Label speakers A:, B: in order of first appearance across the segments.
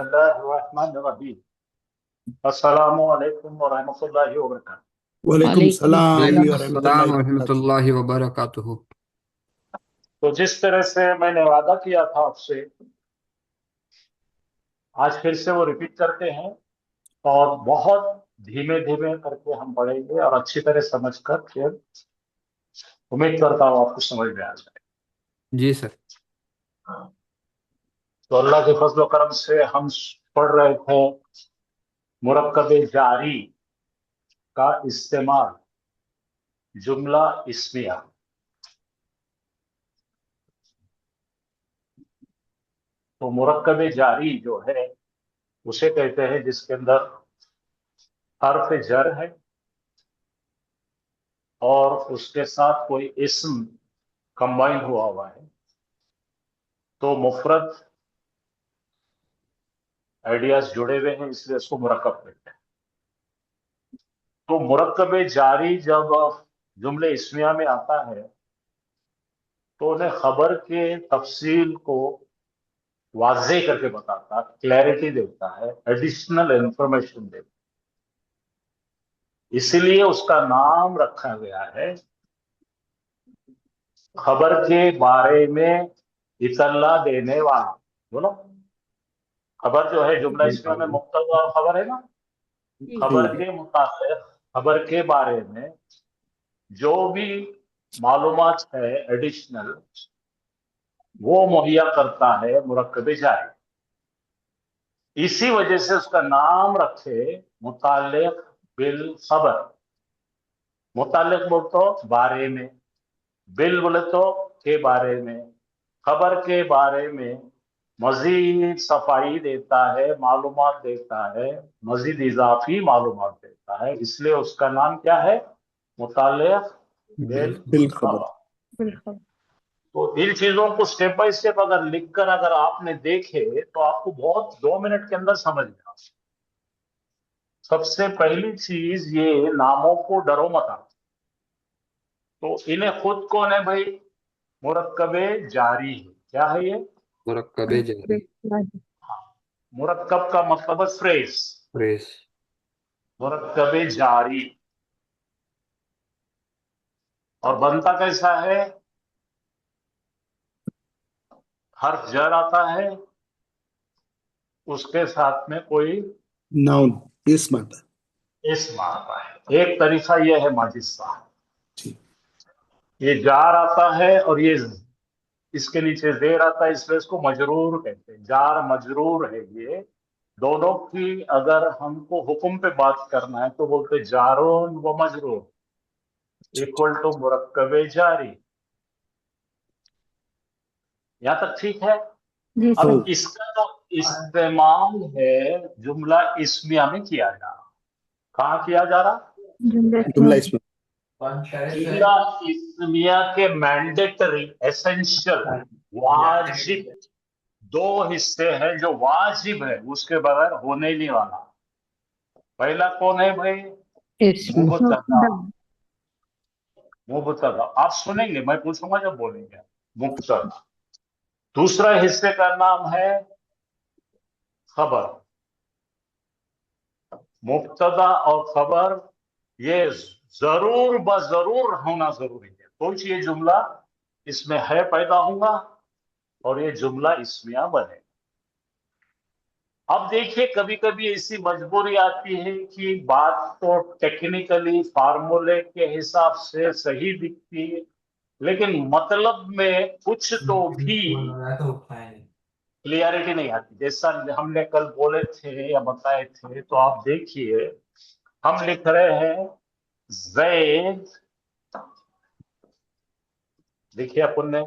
A: बिस्मिल्लाहिर्रहमानिर्रहीम। अस्सलामु अलैकुम वरहमतुल्लाहि वबरकातुहू।
B: वालेकुम सलाम
C: अस्सलाम वरहमतुल्लाहि वबरकातुहू।
A: तो जिस तरह से मैंने वादा किया था आपसे, आज फिर से वो रिपीट करते हैं और बहुत धीमे धीमे करके हम पढ़ेंगे और अच्छी तरह समझकर फिर उम्मीद करता हूँ आपको समझ में आ जाए।
C: जी सर।
A: तो अल्लाह के फजल करम से हम पढ़ रहे थे मुरक्कब जारी का इस्तेमाल जुमला इस्मिया। तो मुरक्कब जारी जो है उसे कहते हैं जिसके अंदर हर्फ जर है और उसके साथ कोई इस्म कंबाइन हुआ है, तो मुफरद आइडियाज जुड़े हुए हैं, इसलिए इसको मुरक्कब कहते हैं। तो मुरक्कब जारी जब जुमले इस्मिया में आता है तो उन्हें खबर के तफसील को वाज़े करके बताता, क्लैरिटी देता है, एडिशनल इंफॉर्मेशन देता है। इसीलिए उसका नाम रखा गया है खबर के बारे में इतला देने वाला। बोलो, खबर जो है जुमला इस्मिया में मुब्तदा और खबर है ना, खबर के मुताबिक खबर के बारे में जो भी मालूमात है एडिशनल, वो मुहैया करता है मुरक्कब जारी। इसी वजह से उसका नाम रखे मुताल्लिक बिल खबर। मुताल्लिक बोल तो बारे में, बिल बोले तो के बारे में, खबर के बारे में मजीद सफाई देता है, मालूमात देता है, मजीद इजाफी मालूमात देता है, इसलिए उसका नाम क्या है? मुताल्लिक बिल खबर। तो इन चीजों को स्टेप बाय स्टेप अगर लिखकर अगर आपने देखे तो आपको बहुत 2 मिनट के अंदर समझ में आ। सबसे पहली चीज, ये नामों को डरो मत आप। तो इन्हें खुद कौन है भाई? मुरक्कबे जारी है। क्या है ये?
C: मुरक्कब जारी।
A: मुरक्कब का मतलब है फ्रेज।
C: फ्रेज।
A: मुरक्कबे जारी। और बनता कैसा है? हर्फ जर आता है, उसके साथ में कोई
B: नाउन इसम आता
A: इस्म आता है। एक तरीका यह है माजिद साहब,
B: है।
A: ये जार आता है और ये इसके नीचे जेर आता है, इसलिए इसको मजरूर कहते हैं। जार मजरूर है ये। दोनों की अगर हमको हुक्म पे बात करना है तो बोलते जारून व मजरूर इक्वल टू मुरक्कबे जारी। यहां तक ठीक है? अब इसका जो इस्तेमाल है जुमला इस्मिया में किया जा रहा। कहाँ किया जा रहा?
B: जुमला इसम
A: जुमला इस्मिया के मैंडेटरी, एसेंशियल, वाजिब दो हिस्से हैं जो वाजिब है, उसके बगैर होने ही नहीं वाला। पहला कौन है भाई? मुबतदा। मुबतदा आप सुनेंगे, मैं पूछूंगा जब बोलेंगे। मुबतदा। दूसरा हिस्से का नाम है खबर। मुबतदा और खबर ये जरूर बजरूर होना जरूरी है, तो ये जुमला इसमें है पैदा होगा और ये जुमला इस्मिया बने। अब देखिए, कभी कभी ऐसी मजबूरी आती है कि बात तो टेक्निकली फार्मूले के हिसाब से सही दिखती है, लेकिन मतलब में कुछ तो भी क्लियरिटी नहीं आती। जैसा हमने कल बोले थे या बताए थे, तो आप देखिए, हम लिख रहे हैं जैद, देखिए अपन ने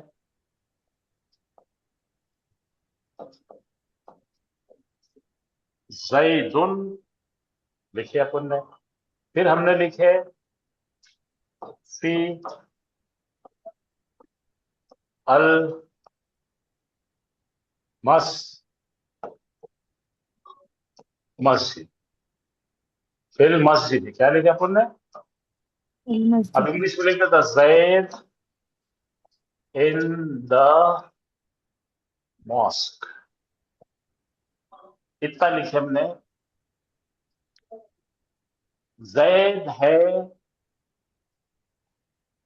A: जैदुन लिखे अपन ने, फिर हमने लिखे फी अल मस्जिद, फिर मस्जिद क्या लिखे अपन ने? अब इंग्लिश में लिखते था जैद इन द मॉस्क। इतना लिखे हमने, जैद है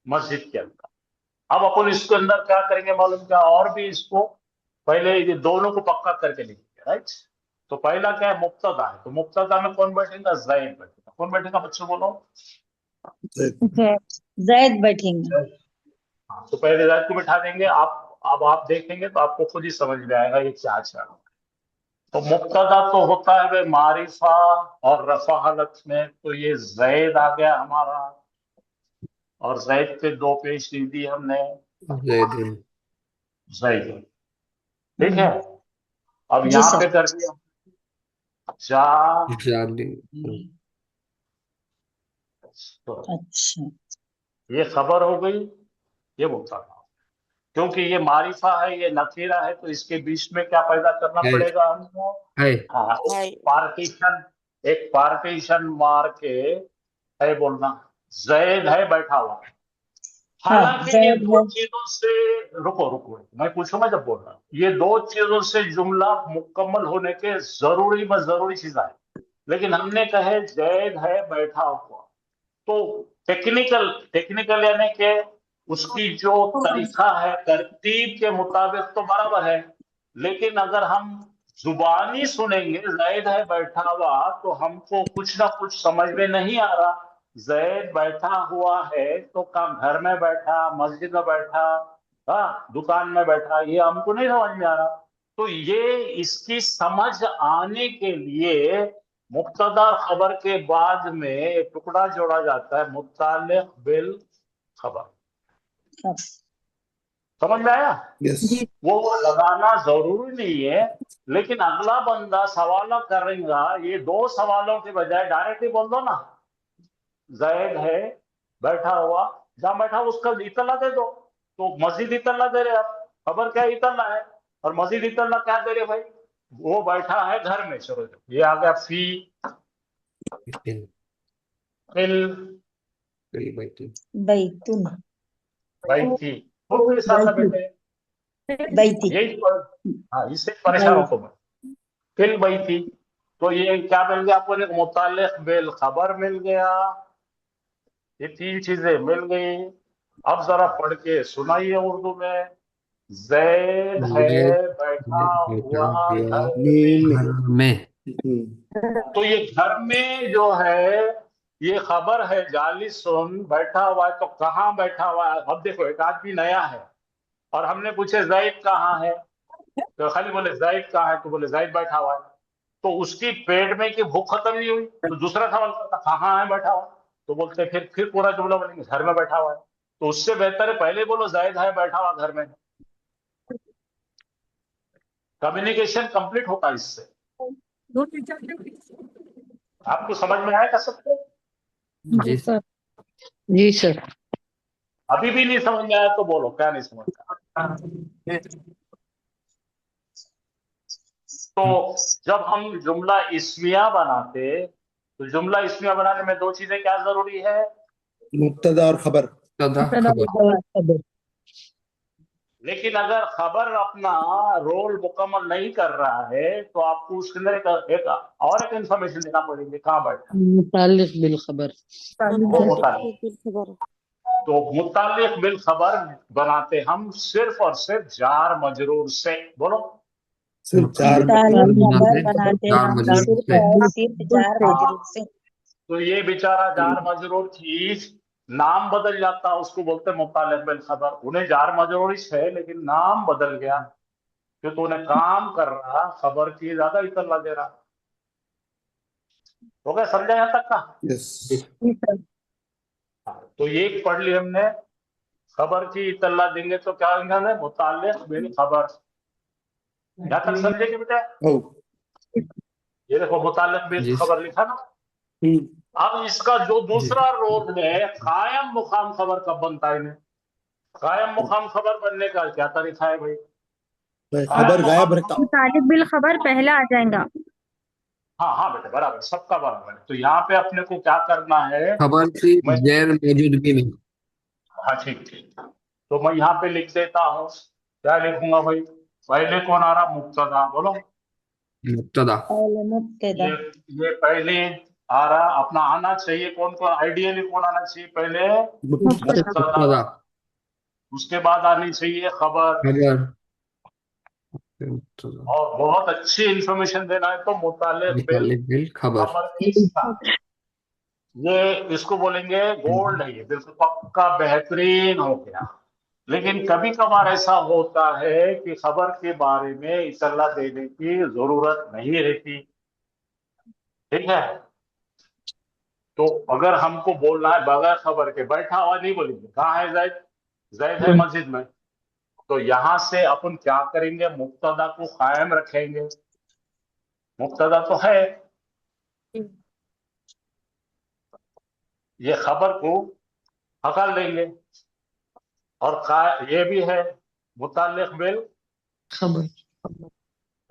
A: मस्जिद के अंदर। अब अपन इसके अंदर क्या करेंगे मालूम क्या, और भी इसको पहले ये दोनों को पक्का करके लिखेंगे, राइट। तो पहला क्या है, मुब्तदा है, तो मुब्तदा में कौन बैठेगा, जैद बैठेगा। कौन बैठेगा बच्चों, बोलो।
D: जैद बैठेंगे।
A: हाँ, तो पहले जैद को बिठा देंगे। आप अब आप देखेंगे तो आपको खुद ही समझ में आएगा ये क्या चाह रहा है। तो मुब्तदा तो होता है भाई मारिफा, और रफा हालत में तो ये जैद आ गया हमारा, और जैद पे दो पेश लिख दी हमने,
C: जैद
A: जैद, ठीक है। अब
D: जी
A: यहाँ
D: सर।
A: पे कर दिया जा,
C: जादी
A: तो
D: अच्छा
A: ये खबर हो गई, ये मुब्तदा। क्योंकि ये मारिफा है, ये नकीरा है, तो इसके बीच में क्या पैदा करना
C: है
A: पड़ेगा हमको।
C: है
A: हाँ,
E: है।
A: एक पार्टीशन मार के है बोलना, जैद है बैठा हुआ।
D: हाँ,
A: हालांकि ये
D: जैद
A: दो
D: है।
A: चीजों से, रुको रुको मैं पूछूंगा जब बोल रहा हूं, ये दो चीजों से जुमला मुकम्मल होने के जरूरी चीज है, लेकिन हमने कहे जैद है बैठा हुआ, तो टेक्निकल यानी कि उसकी जो तरीका है तरतीब के मुताबिक तो बराबर है, लेकिन अगर हम जुबानी सुनेंगे जैद है बैठा हुआ, तो हमको कुछ ना कुछ समझ में नहीं आ रहा। जैद बैठा हुआ है तो काम घर में बैठा, मस्जिद में बैठा, हाँ दुकान में बैठा, ये हमको नहीं समझ में आ रहा। तो ये इसकी समझ आने के लिए मुब्तदा खबर के बाद में एक टुकड़ा जोड़ा जाता है, मुत्तालिक बिल खबर। समझ में आया।
B: Yes.
A: वो लगाना जरूरी नहीं है, लेकिन अगला बंदा सवाल करेगा, ये दो सवालों के बजाय डायरेक्ट ही बोल दो ना, जैद है बैठा हुआ, जहां बैठा उसका इतला दे दो। तो मजीद इतला दे रहे आप, खबर क्या इतला है, और मजीद इतला क्या दे रहे भाई, वो बैठा है घर में। चलो ये आ गया फी फिल
D: बैतुन।
A: बैठी, हो गई साथ बेटे,
D: बैती।
A: यही तो, हाँ इससे परेशान हो तुम। फिल बैठी, तो ये क्या मिल गया आपको, एक मुताल्लिक बिल खबर मिल गया, ये तीन चीजें मिल गई। अब जरा पढ़ के सुनाइए उर्दू में, जैद है बैठा हुआ घर में।
B: में
A: तो ये घर में जो है ये खबर है, जाली सुन बैठा हुआ है, तो कहाँ बैठा हुआ है। अब देखो एक आदमी नया है और हमने पूछे जैद कहाँ है, तो खाली बोले जैद कहाँ है, तो बोले जैद बैठा हुआ है। तो उसकी पेट में की भूख खत्म नहीं हुई, तो दूसरा सवाल करता कहाँ है बैठा हुआ, तो बोलते फिर पूरा जुमला बोलेंगे घर में बैठा हुआ है। तो उससे बेहतर है पहले बोलो जैद है बैठा हुआ घर में, कम्युनिकेशन कंप्लीट होता है इससे। आपको समझ में आया कर सकते हो?
C: जी सर।
E: जी सर।
A: अभी भी नहीं समझ में आया तो बोलो क्या नहीं समझ में आया। तो जब हम जुमला इस्मिया बनाते, तो जुमला इस्मिया बनाने में दो चीजें क्या जरूरी है,
B: मुब्तदा और खबर।
C: खबर
A: लेकिन अगर खबर अपना रोल मुकम्मल नहीं कर रहा है तो आपको उसके अंदर एक इंफॉर्मेशन देना पड़ेगी, कहाँ बैठा
E: मुताल्लिक बिल खबर।
A: वो मुताल्लिक। तो मुताल्लिक बिल खबर बनाते हम सिर्फ और सिर्फ जार मजरूर से, बोलो।
B: सिर्फ चार
D: खबर बनाते
C: जार
D: हम
C: मजरूर
D: सिर्फ
C: से।
D: और सिर्फ जार मजरूर से।
A: तो ये बेचारा जार मजरूर चीज नाम बदल जाता, उसको बोलते मुताल्लिक बिल खबर। उन्हें जार मजरूर है लेकिन नाम बदल गया, क्योंकि उन्हें काम कर रहा, खबर की ज्यादा इतला दे रहा। हो गया, समझा यहाँ तक का।
B: यस
A: हाँ, तो ये पढ़ ली हमने, खबर की इतला देंगे तो क्या होगा, मुताल्लिक बिल खबर। यहाँ तक समझे कि बेटा,
B: ओ
A: ये देखो मुताल्लिक बिल
C: जी
A: खबर लिखा ना। अब इसका जो दूसरा रोल है, कायम मुकाम खबर कब बनता है इन्हें, कायम मुकाम खबर बनने का क्या तरीका है भाई।
B: खबर गायब रहता।
F: मुतालिक बिल खबर पहला आ जाएगा।
A: हाँ हाँ बेटा बराबर, सबका बराबर है। तो यहाँ पे अपने को क्या करना है,
C: खबर की
A: मैं,
C: गैर मौजूदगी में।
A: हाँ ठीक ठीक, तो मैं यहाँ पे लिख देता हूँ, क्या लिखूंगा भाई, पहले कौन आ रहा, मुब्तदा, बोलो
C: मुब्तदा
D: पहले मुब्तदा
A: ये पहले आ रहा अपना आना चाहिए कौन कौन आइडियली कौन आना चाहिए पहले
B: मुब्तदा
A: मुब्तदा,
C: मुब्तदा
A: उसके बाद आनी चाहिए खबर,
C: खबर फिर मुब्तदा
A: और बहुत अच्छी इंफॉर्मेशन देना है तो मुताल्लिक बिल
C: मुताल्लिक बिल खबर
A: खबर के साथ। ये इसको बोलेंगे गोल्ड है, ये बिल्कुल पक्का बेहतरीन हो गया। लेकिन कभी कभार ऐसा होता है कि खबर के बारे में इतला देने की जरूरत नहीं रहती, ठीक है। तो अगर हमको बोलना है बगैर खबर के, बैठा हुआ नहीं बोलेंगे, कहाँ है जैद, जैद है मस्जिद में, तो यहां से अपन क्या करेंगे, मुब्तदा को कायम रखेंगे। मुब्तदा तो है, ये खबर को हकल देंगे, और ये भी है मुताल्लिक बिल
E: खबर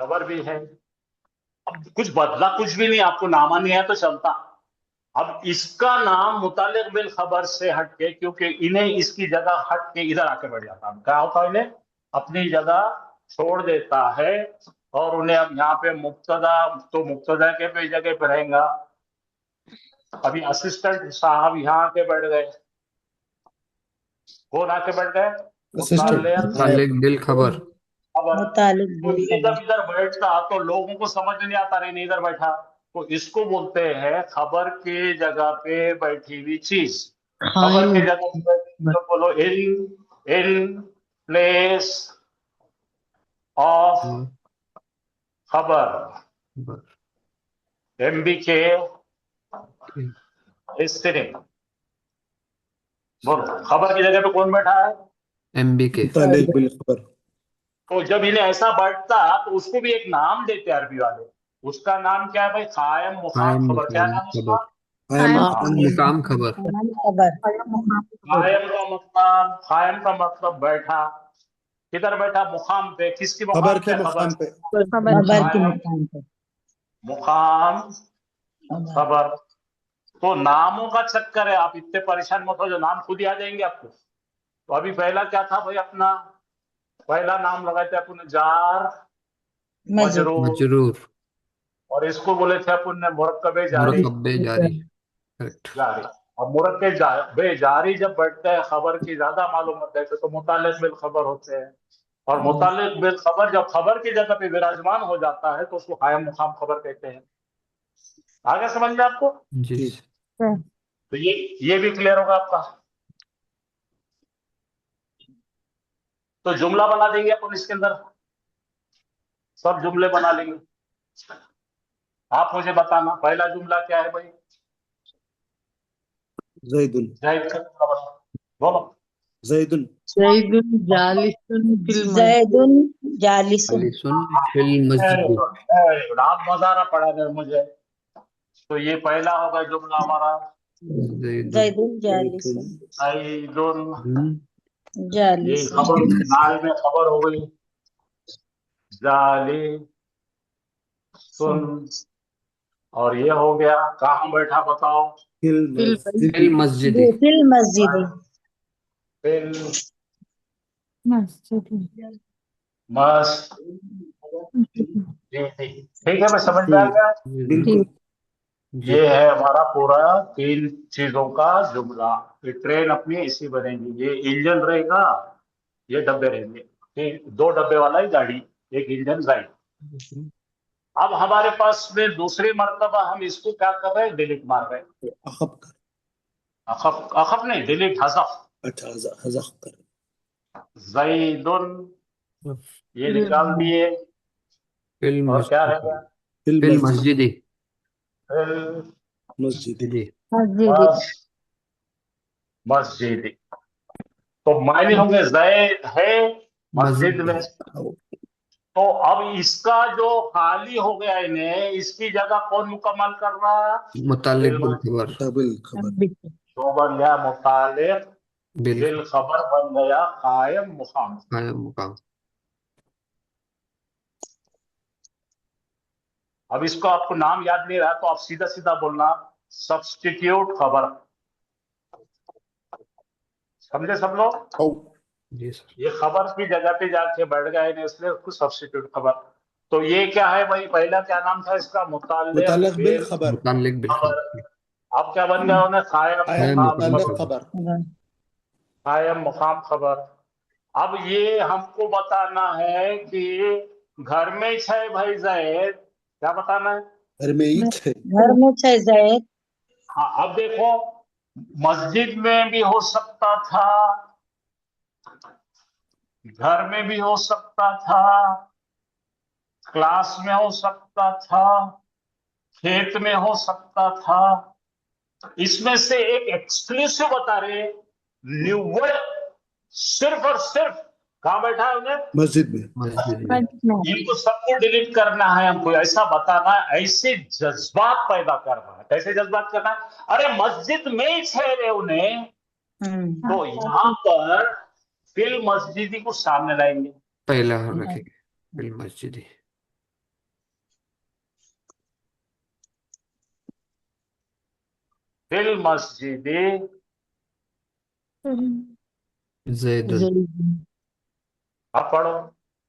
A: खबर भी है। अब कुछ बदला कुछ भी नहीं, आपको नामा नहीं है तो चलता। अब इसका नाम मुताल्लिक बिल खबर से हटके, क्योंकि इन्हें इसकी जगह हट के इधर आके बैठ जाता है, क्या होता है, इन्हें अपनी जगह छोड़ देता है, और उन्हें अब यहाँ पे मुब्तदा, तो मुब्तदा के पे जगह पे रहेगा। अभी असिस्टेंट साहब यहाँ आके बैठ गए, कौन आके बैठ गए, मुताल्लिक
C: मुताल्लिक बिल खबर
A: खबर।
D: मुतालिक
A: तो
D: बिल
A: ये
D: खबर
A: जब इधर बैठता तो लोगों को समझ नहीं आता, रही नहीं इधर बैठा, तो इसको बोलते हैं खबर के जगह पे बैठी हुई चीज। खबर के
E: कायम
A: जगह पे बैठी तो बोलो इन प्लेस ऑफ खबर,
C: खबर
A: MBK हिस्ट्री। बोलो खबर की जगह पे कौन बैठा है,
C: MBK
B: मुताल्लिक बिल खबर
A: तो जब इन्हें ऐसा बैठता तो उसको भी एक नाम देते अरबी वाले, उसका नाम क्या है भाई, कायम मुकाम
C: कायम
A: खबर। क्या
C: मुकाम
A: नाम उसका,
C: खबर
B: कायम
C: कायम मुकाम खबर
D: कायम खबर
A: कायम का मतलब बैठा, किधर बैठा, मुकाम पे, किसकी मुकाम
B: खबर के
A: पे,
B: मुकाम पे
F: खबर
D: खबर के मुकाम पर
A: मुकाम
D: खबर
A: खबर। तो नामों का चक्कर है, आप इतने परेशान मत हो, जो नाम खुद ही आ जाएंगे आपको। तो अभी पहला क्या था भाई, अपना पहला नाम लगाए थे अपन जार
D: मजरूर
A: मजरूर,
C: मजरूर
A: और इसको बोले थे अपन ने मुरक्कबे जारी
C: मुरकब्बे जारी करेक्ट
A: जारी। और मुरक्कबे जारी जब बैठते हैं, खबर की ज्यादा मालूमात देते तो मुताल्लिक बिल खबर होते हैं। और मुताल्लिक बिल खबर जब खबर की जगह पे विराजमान हो जाता है तो उसको कायम मुकाम खबर कहते हैं। आगे समझ में आपको,
C: जी
B: ठीक।
A: तो ये भी क्लियर होगा आपका। तो जुमला बना देंगे अपन इसके अंदर, सब जुमले बना लेंगे। आप मुझे बताना पहला जुमला क्या है भाई,
B: जैदुन
A: जाहिद का जुमला बना, बोलो।
B: जैदुन
E: जैदुन जालिसुन फिल मस्जिद
D: जैदुन जालिसुन
C: जालिसुन फिल मस्जिद
A: वेरी गुड, आप मजारा पढ़ा रहे मुझे। तो ये पहला होगा जुमला हमारा,
C: जैदुन
D: जैदुन जालिसुन
A: सईदुन, ये
D: जालिसुन
A: खबर नाल में खबर हो गई, जाली सुन, और ये हो गया कहाँ बैठा बताओ,
B: फिल
E: फिल
B: मस्जिद
C: फिल मस्जिद
D: फिल मस्जिद
A: फिल
F: मस्जिद
A: मस्त, ठीक है, मैं समझ में आ गया।
B: बिल्कुल
C: जी
A: ये है हमारा पूरा 3 चीजों का जुमला। ये ट्रेन अपनी इसी बनेगी, ये इंजन रहेगा, ये डब्बे रहेंगे, ये 2 डब्बे वाला ही गाड़ी, एक इंजन राइट। अब हमारे पास में दूसरी मर्तबा हम इसको क्या कर रहे हैं, डिलीट मार रहे हैं।
B: अखब कर
A: अखफ अखफ नहीं, डिलीट, हज़फ।
B: अच्छा हज़फ कर
A: ज़ैदुन, ये निकाल दिए,
C: फिल
A: और क्या रह
C: मस्जिद
A: गया,
B: फिल
C: फिल
B: मस्जिद
C: मस्जिद
B: मस्जिद
C: मस्जिद
A: मस मस्जिद। तो मायने होंगे ज़ैद है मस्जिद में। तो अब इसका जो खाली हो गया इन्हें, इसकी जगह कौन मुकम्मल कर रहा है,
C: मुताल्लिक बिल खबर
B: मुताबिल खबर
A: तो बन गया मुतालिक
C: बिल
A: बिल खबर, बन गया कायम मुकाम।
C: कायम मुकाम
A: अब इसको आपको नाम याद नहीं रहा तो आप सीधा सीधा बोलना सब्स्टिट्यूट खबर। समझे सब लोग,
B: औ
C: जी सर
A: ये खबर की जगह पे जाके बैठ गए ने, इसलिए उसको सब्स्टिट्यूट खबर। तो ये क्या है भाई, पहला क्या नाम था इसका, मुताल्लिक
B: मुताल्लिक
A: बिल
B: بالخبر
C: मुताल्लिक बिल
A: खबर।
C: खबर
A: अब क्या बन गया उन्हें, कायम
B: कायम
A: मुकाम
B: मुताल्लिक
A: खबर,
B: खबर
A: कायम मुकाम खबर। अब ये हमको बताना है कि घर में है भाई जैद, क्या बताना है।
B: घर में ही है
D: घर में छै जैद,
A: हाँ, अब देखो मस्जिद में भी हो सकता था, घर में भी हो सकता था, क्लास में हो सकता था, खेत में हो सकता था। इसमें से एक एक्सक्लूसिव बता रहे, न्यू वर्ड सिर्फ और सिर्फ कहां बैठा है उन्हें,
B: मस्जिद में
C: मस्जिद में।
F: मस्जिद में।
A: इनको सबको डिलीट करना है हमको, ऐसा बताना है, ऐसे जज्बात पैदा करना है। कैसे जज्बात करना है, अरे मस्जिद में ही ठहरे उन्हें, तो यहां पर फिल मस्जिदी को सामने लाएंगे।
C: पहला रखेंगे बिल मस्जिद।
A: फिल मस्जिदी,
C: जैदुन।
E: जैदुन।
A: अब पढ़ो,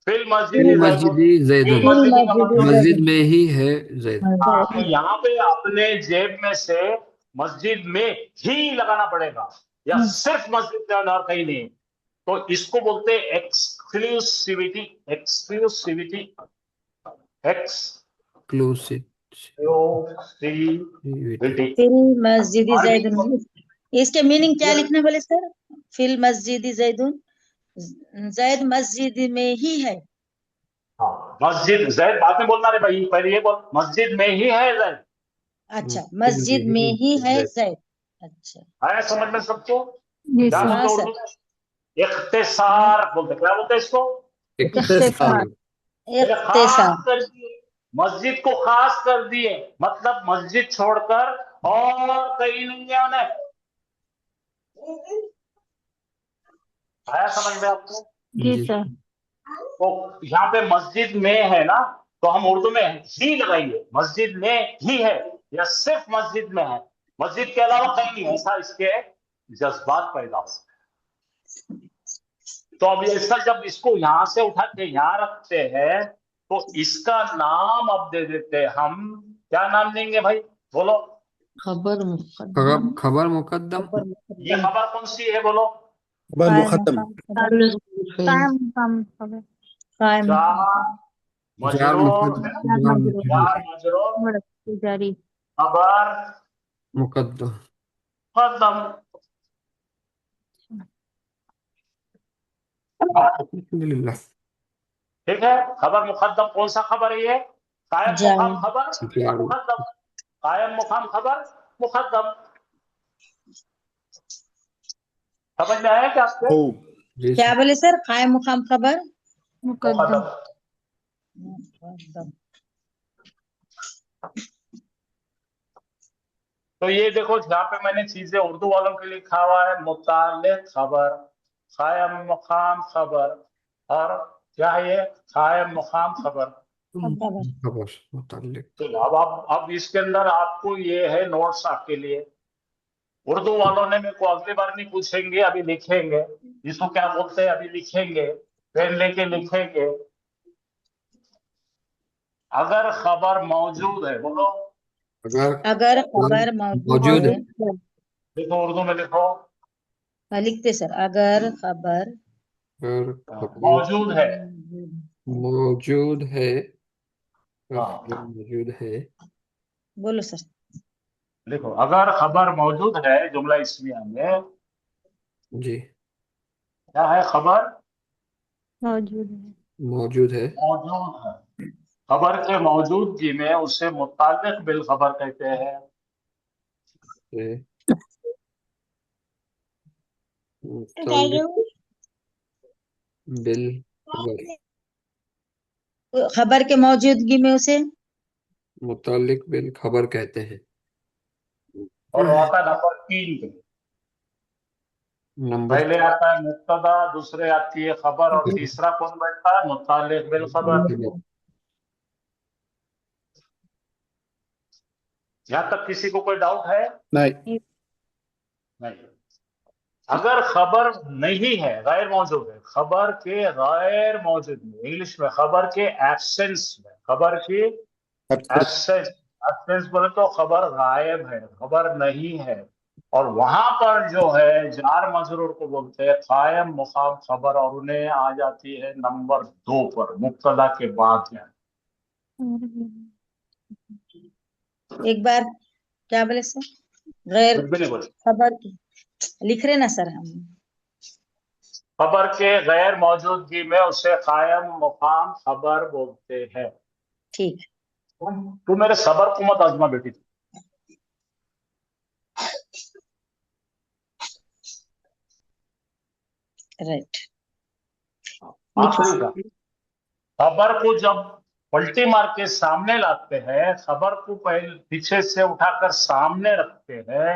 A: फिल
C: फिल
A: मस्जिदी जैदुन।
C: मस्जिदी
A: फिल
C: जैदुन।
A: मस्जिदी का मतलब,
C: मस्जिद में ही है जैद।
A: हाँ, तो यहाँ पे अपने जेब में से मस्जिद में ही लगाना पड़ेगा, या सिर्फ मस्जिद में और कहीं नहीं। तो इसको बोलते हैं एक्सक्लूसिविटी, एक्सक्लूसिविटी,
C: क्लूसिव।
A: एक्सक्लूसिविटी।
D: फिल मस्जिद
A: और
D: जैदुन, इसके मीनिंग क्या लिखने बोले सर, फिल मस्जिद जैदुन, जैद मस्जिद में ही है।
A: हाँ, मस्जिद जैद बाद में बोलना रे भाई, पहले ये बोल मस्जिद में ही है जैद।
D: अच्छा, मस्जिद में ही है जैद। अच्छा,
A: आया समझ में सबको,
F: जी
A: क्या
F: सर।
D: हाँ
A: बोलते
D: सर,
A: उर्दू, इख्तिसार बोलते, क्या बोलते हैं इसको,
F: इख्तिसार।
D: इख्तिसार।
A: खास कर दिए, मस्जिद को खास कर दिए, मतलब मस्जिद छोड़कर और कहीं नहीं है उन्हें। आया समझ में आपको।
F: जी
C: जी।
F: सर।
A: तो यहाँ पे मस्जिद में है ना, तो हम उर्दू में ही लगाएंगे, मस्जिद में ही है या सिर्फ मस्जिद में है, मस्जिद के अलावा कहीं नहीं है, ऐसा इसके जज्बात पैदा हो। तो अब ऐसा जब इसको यहां से उठा के यहाँ रखते हैं, तो इसका नाम अब दे देते हैं हम, क्या नाम देंगे भाई, बोलो।
E: खबर मुकद्दम।
C: खबर मुकद्दम।
A: ये खबर कौन सी है, बोलो।
B: खबर मुकद्दम
F: कायम मुकाम खबर।
D: कायम
A: जार
C: जार
A: मजरूर है,
C: मुकद्दम।
A: जार मजरूर,
F: जारी।
A: खबर
C: मुकद्दम।
A: मुकद्दम।
C: अल्हम्दुलिल्लाह।
A: ठीक है, खबर मुकद्दम कौन सा खबर है ये, कायम
D: जार।
A: मुकाम खबर मुकद्दम, कायम मुकाम खबर मुकद्दम। समझ में आया क्या आपको,
B: हो
C: जी
D: क्या
C: सर।
D: बोले सर, कायम मुकाम खबर
F: मुकद्दम।
D: मुकद्दम।
A: तो ये देखो जहाँ पे मैंने चीजें उर्दू वालों के लिए लिखा हुआ है, मुताल्लिक खबर, कायम मुकाम खबर, और क्या है ये, कायम मुकाम खबर।
C: खबर मुताल्लिक।
A: तो अब इसके अंदर आपको ये है नोट्स आपके लिए। उर्दू वालों ने मेरे को अगली बार नहीं पूछेंगे, अभी लिखेंगे, इसको क्या बोलते हैं अभी लिखेंगे, पेन लेके लिखेंगे। अगर खबर मौजूद है, बोलो।
D: अगर खबर मौजूद
C: मौजूद
D: है,
C: है।
A: देखो उर्दू में लिखो,
D: लिखते सर, अगर खबर
C: अगर खबर
A: मौजूद है।
C: मौजूद है।
A: हाँ,
C: खबर मौजूद है।
D: बोलो सर।
A: देखो अगर खबर मौजूद है, जुमला इसमिया में
C: जी।
A: क्या है, खबर
F: मौजूद है।
C: मौजूद है।
A: मौजूद है। खबर के मौजूदगी में उसे मुताल्लिक बिल खबर कहते हैं।
C: है। मुताल्लिक बिल खबर।
D: खबर के मौजूदगी में उसे
C: मुताल्लिक बिल खबर कहते हैं।
A: और आता नंबर 3 पे,
C: नंबर
A: पहले आता है मुब्तदा, दूसरे आती है खबर, और तीसरा कौन बैठता है, मुताल्लिक बिल खबर। यहाँ तक किसी को कोई डाउट है,
B: नहीं
A: नहीं। اگر خبر نہیں ہے غیر موجود ہے، خبر کے غیر موجود میں، انگلش میں خبر کے ایبسنس میں، خبر کی ایبسنس بولے تو خبر غائب ہے، خبر نہیں ہے، اور وہاں پر جو ہے جار مجرور کو بولتے ہیں قائم مقام خبر، اور انہیں آ جاتی ہے نمبر 2 پر مبتدا کے بعد میں۔
D: ایک بار کیا بولے سر؟ غیر
A: کچھ بھی نہیں بولے،
D: خبر کی لکھ رہے نا سر ہم؟
A: خبر کے غیر موجودگی میں اسے قائم مقام خبر بولتے ہیں۔
D: ٹھیک،
A: تو میرے صبر کو مت آزما بیٹی،
D: رائٹ۔
A: آخری کا خبر کو جب پلٹی مار کے سامنے لاتے ہیں، خبر کو پہلے پیچھے سے اٹھا کر سامنے رکھتے ہیں،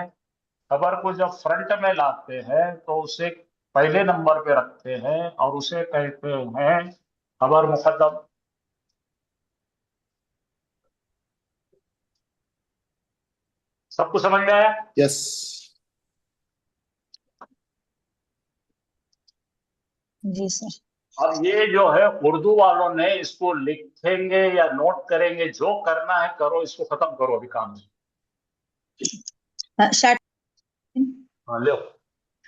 A: خبر کو جب فرنٹ میں لاتے ہیں تو اسے پہلے نمبر پہ رکھتے ہیں اور اسے کہتے ہیں خبر مقدم۔ سب کو سمجھ میں آیا؟
B: Yes.
D: جی سر۔
A: اور یہ جو ہے اردو والوں نے اس کو لکھیں گے یا نوٹ کریں گے، جو کرنا ہے کرو، اس کو ختم کرو ابھی کام میں۔
D: شارٹ
A: ہاں لو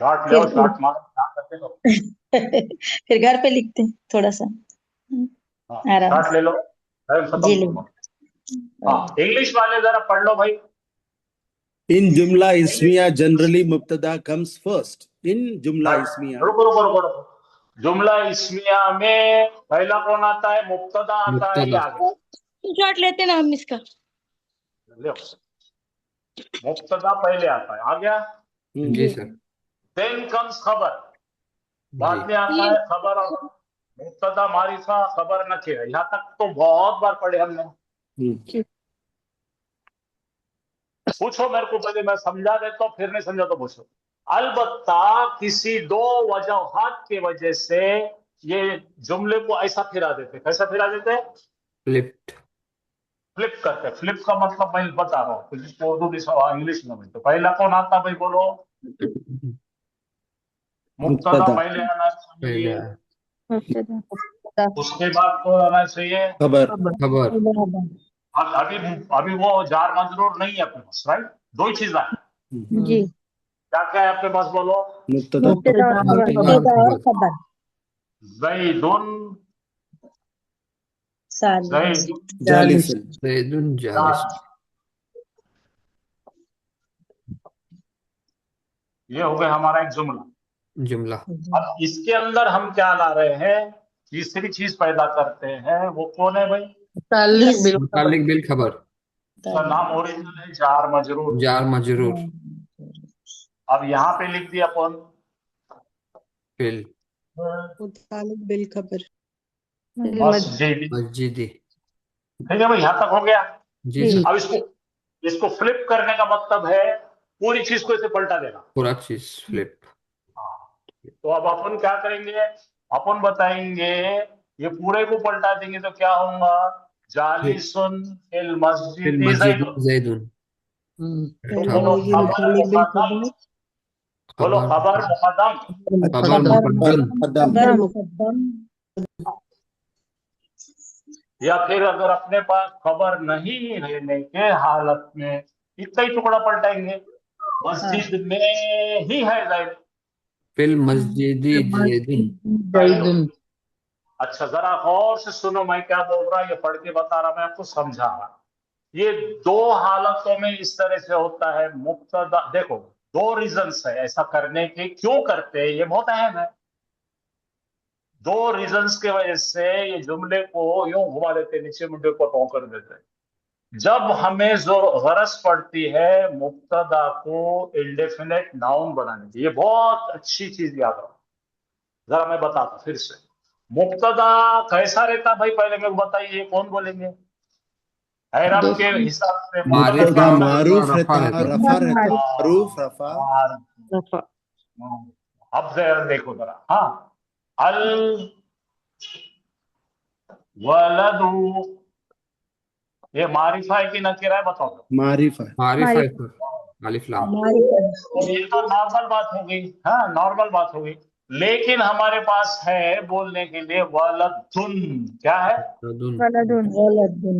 A: شارٹ لو، شارٹ مارو، کیا کرتے ہو؟
D: پھر گھر پہ لکھتے ہیں تھوڑا سا آرام
A: شارٹ
D: سے۔
A: لے لو، ٹائم ختم
D: جی لے
A: کرو۔ ہاں انگلش والے ذرا پڑھ لو بھائی۔
B: In Jumla Ismiya, generally Mubtada comes first. In Jumla Ismiya.
A: رکو جملہ اسمیہ میں پہلا کون آتا ہے؟ مبتدا آتا ہے یا آگے؟
F: شارٹ لیتے نا ہم اس کا۔
A: لو مبتدا پہلے آتا ہے، آ گیا؟
C: جی سر،
A: دین کمز خبر، بعد
C: جی
A: میں آتا ہے خبر، اور مبتدا معرفہ خبر نکرہ۔ یہاں تک تو بہت بار پڑھے ہم نے۔ پوچھو میرے کو، پہلے میں سمجھا دیتا ہوں، پھر نہیں سمجھا تو پوچھو۔ البتہ کسی 2 وجوہات کی وجہ سے یہ جملے کو ایسا پھرا دیتے۔ کیسا پھرا دیتے؟
C: فلپڈ،
A: فلپ کرتے۔ فلپ کا مطلب میں بتا رہا ہوں، جس کو اردو انگلش میں تو پہلا کون آتا بھائی بولو؟ مبتدا پہلے آنا چاہیے، اس کے بعد کون آنا چاہیے؟
B: خبر
C: خبر،
A: ابھی وہ جار مجرور نہیں ہے اپنے پاس، رائٹ؟ 2 ہی چیز ہے۔
F: جی،
A: کیا کیا ہے آپ کے پاس بولو؟
B: مبتدا
D: مبتدا اور خبر۔
A: زیدن
B: جالس
C: زید جالس،
A: یہ ہو گیا ہمارا ایک جملہ۔
C: جملہ،
A: اب اس کے اندر ہم کیا لا رہے ہیں؟ تیسری چیز پیدا کرتے ہیں، وہ کون ہے بھائی؟
C: متعلق بالخبر،
A: اس کا نام اوریجنل ہے جار مجرور۔
C: جار مجرور،
A: اب یہاں پہ لکھ دیا کون؟
C: فعل
G: متعلق بالخبر۔
A: مسجد۔
C: مسجدی،
A: ٹھیک ہے بھائی، یہاں تک ہو گیا؟
C: جی سر،
A: اب اس کو فلپ کرنے کا مطلب ہے پوری چیز کو اسے پلٹا دینا۔
C: پورا چیز فلپ،
A: تو اب اپن کیا کریں گے؟ اپن بتائیں گے یہ پورے کو پلٹا دیں گے تو کیا ہوگا؟ جالسن فی المسجد
C: المسجد
A: زیدن۔
C: زیدن،
A: تو بولو خبر مقدم، بولو خبر مقدم۔
C: خبر مقدم،
B: خبر
D: مقدم۔
A: یا پھر اگر اپنے پاس خبر نہیں رہنے کے حالت میں اتنا ہی ٹکڑا پلٹائیں گے، مسجد میں ہی ہے زید۔
C: فی المسجد زیدن،
A: اچھا ذرا غور سے سنو، میں کیا بول رہا، یہ پڑھ کے بتا رہا، میں آپ کو سمجھا رہا۔ یہ 2 حالتوں میں اس طرح سے ہوتا ہے۔ مبتدا دیکھو 2 ریزنس ہے ایسا کرنے کے، کیوں کرتے ہیں یہ بہت اہم ہے۔ 2 ریزنس کی وجہ سے یہ جملے کو یوں گھما دیتے، نیچے منڈے کو ٹو کر دیتے۔ جب ہمیں غرض پڑتی ہے مبتدا کو انڈیفینٹ ناؤن بنانے کی، یہ بہت اچھی چیز یاد رکھو، ذرا میں بتاتا پھر سے۔ مبتدا کیسا رہتا بھائی؟ پہلے میں بتائیے، کون بولیں گے؟ اعراب کے حساب سے
B: مبتدا معروف رہتا،
C: رفع
B: رفع رہتا، معروف رفع۔
A: اب دیکھو ذرا، ہاں الولد یہ معرفہ ہے کہ نکرہ ہے؟ بتاؤ۔
B: معرفہ
C: معرفہ ہے سر، अलिफ लाम
A: तो ये तो नॉर्मल बात हो गई, हाँ नॉर्मल बात हो गई। लेकिन हमारे पास है बोलने के लिए वलदुन, क्या है?
C: रदुन
D: वलदुन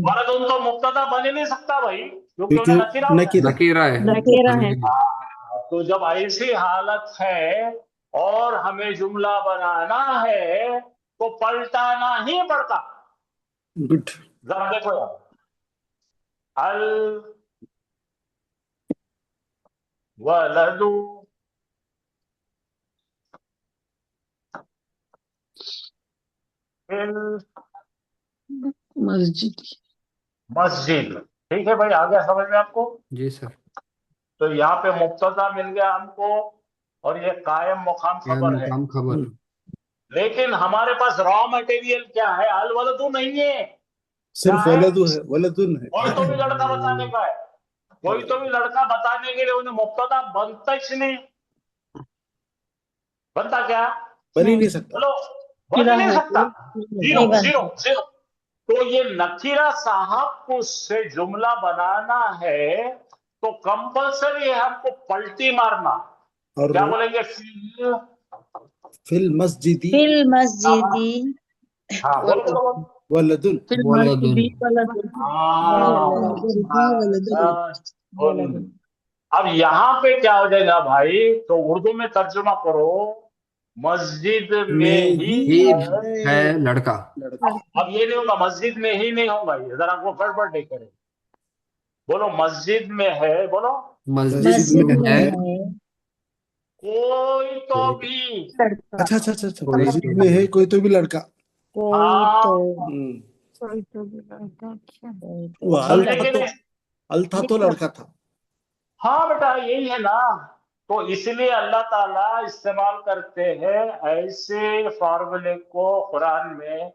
A: वलदुन तो मुब्तदा बन ही नहीं सकता भाई, क्योंकि
B: क्योंकि
A: उन्हें नकीरा होता है।
B: नकीरा
C: नकीरा है
F: नकीरा है।
A: तो जब ऐसी हालत है और हमें जुमला बनाना है तो पलटाना ही पड़ता।
B: गुड
A: जरा देखो यार, अल वलदु फिल
E: मस्जिद
A: मस्जिद। ठीक है भाई, आ गया समझ में आपको?
C: जी सर
A: तो यहाँ पे मुब्तदा मिल गया हमको और ये कायम मुकाम खबर है।
C: मुकाम खबर
A: लेकिन हमारे पास रॉ मटेरियल क्या है? अल वलदु नहीं है,
B: सिर्फ
A: क्या है?
B: वलदु है, वलदुन है।
A: कोई तो भी लड़का बताने का है, कोई तो भी लड़का बताने के लिए उन्हें मुब्तदा बनता ही नहीं। बनता क्या?
B: बन ही नहीं सकता।
A: बोलो, बन ही नहीं
F: है।
A: सकता। जीरो
D: नहीं बनता।
A: Zero zero. तो ये नकीरा साहब को से जुमला बनाना है तो कंपलसरी है हमको पलटी मारना।
B: और
A: क्या बोलेंगे? फिल,
B: फिल मस्जिदी
D: फिल मस्जिदी
A: हाँ बोलो बोलो बोलो।
B: वलदुन
E: फिर
C: वलदुन
E: मस्जिदी वलदुन
A: वलदुन। अब यहाँ पे क्या हो जाएगा भाई? तो उर्दू में तर्जुमा करो, मस्जिद में ही
C: ही
A: है।
C: है लड़का
B: लड़का।
A: अब ये नहीं होगा, मस्जिद में ही नहीं होगा, ये जरा वो गड़बड़ नहीं करे। बोलो मस्जिद में है, बोलो
C: मस्जिद में है
A: कोई तो
C: कोई
A: भी।
B: अच्छा अच्छा अच्छा अच्छा,
C: कोई
B: मस्जिद
C: तो
B: में
C: भी।
B: है कोई तो भी लड़का।
D: कोई
A: हाँ,
D: तो
B: हम्म,
F: कोई तो भी लड़का। अच्छा
D: कोई तो
B: वो अल
A: समझे
B: था
A: कि
B: तो
A: नहीं?
B: अल था तो लड़का था।
A: हाँ बेटा यही है ना। तो इसलिए अल्लाह ताला इस्तेमाल करते हैं ऐसे फॉर्मूले को कुरान में,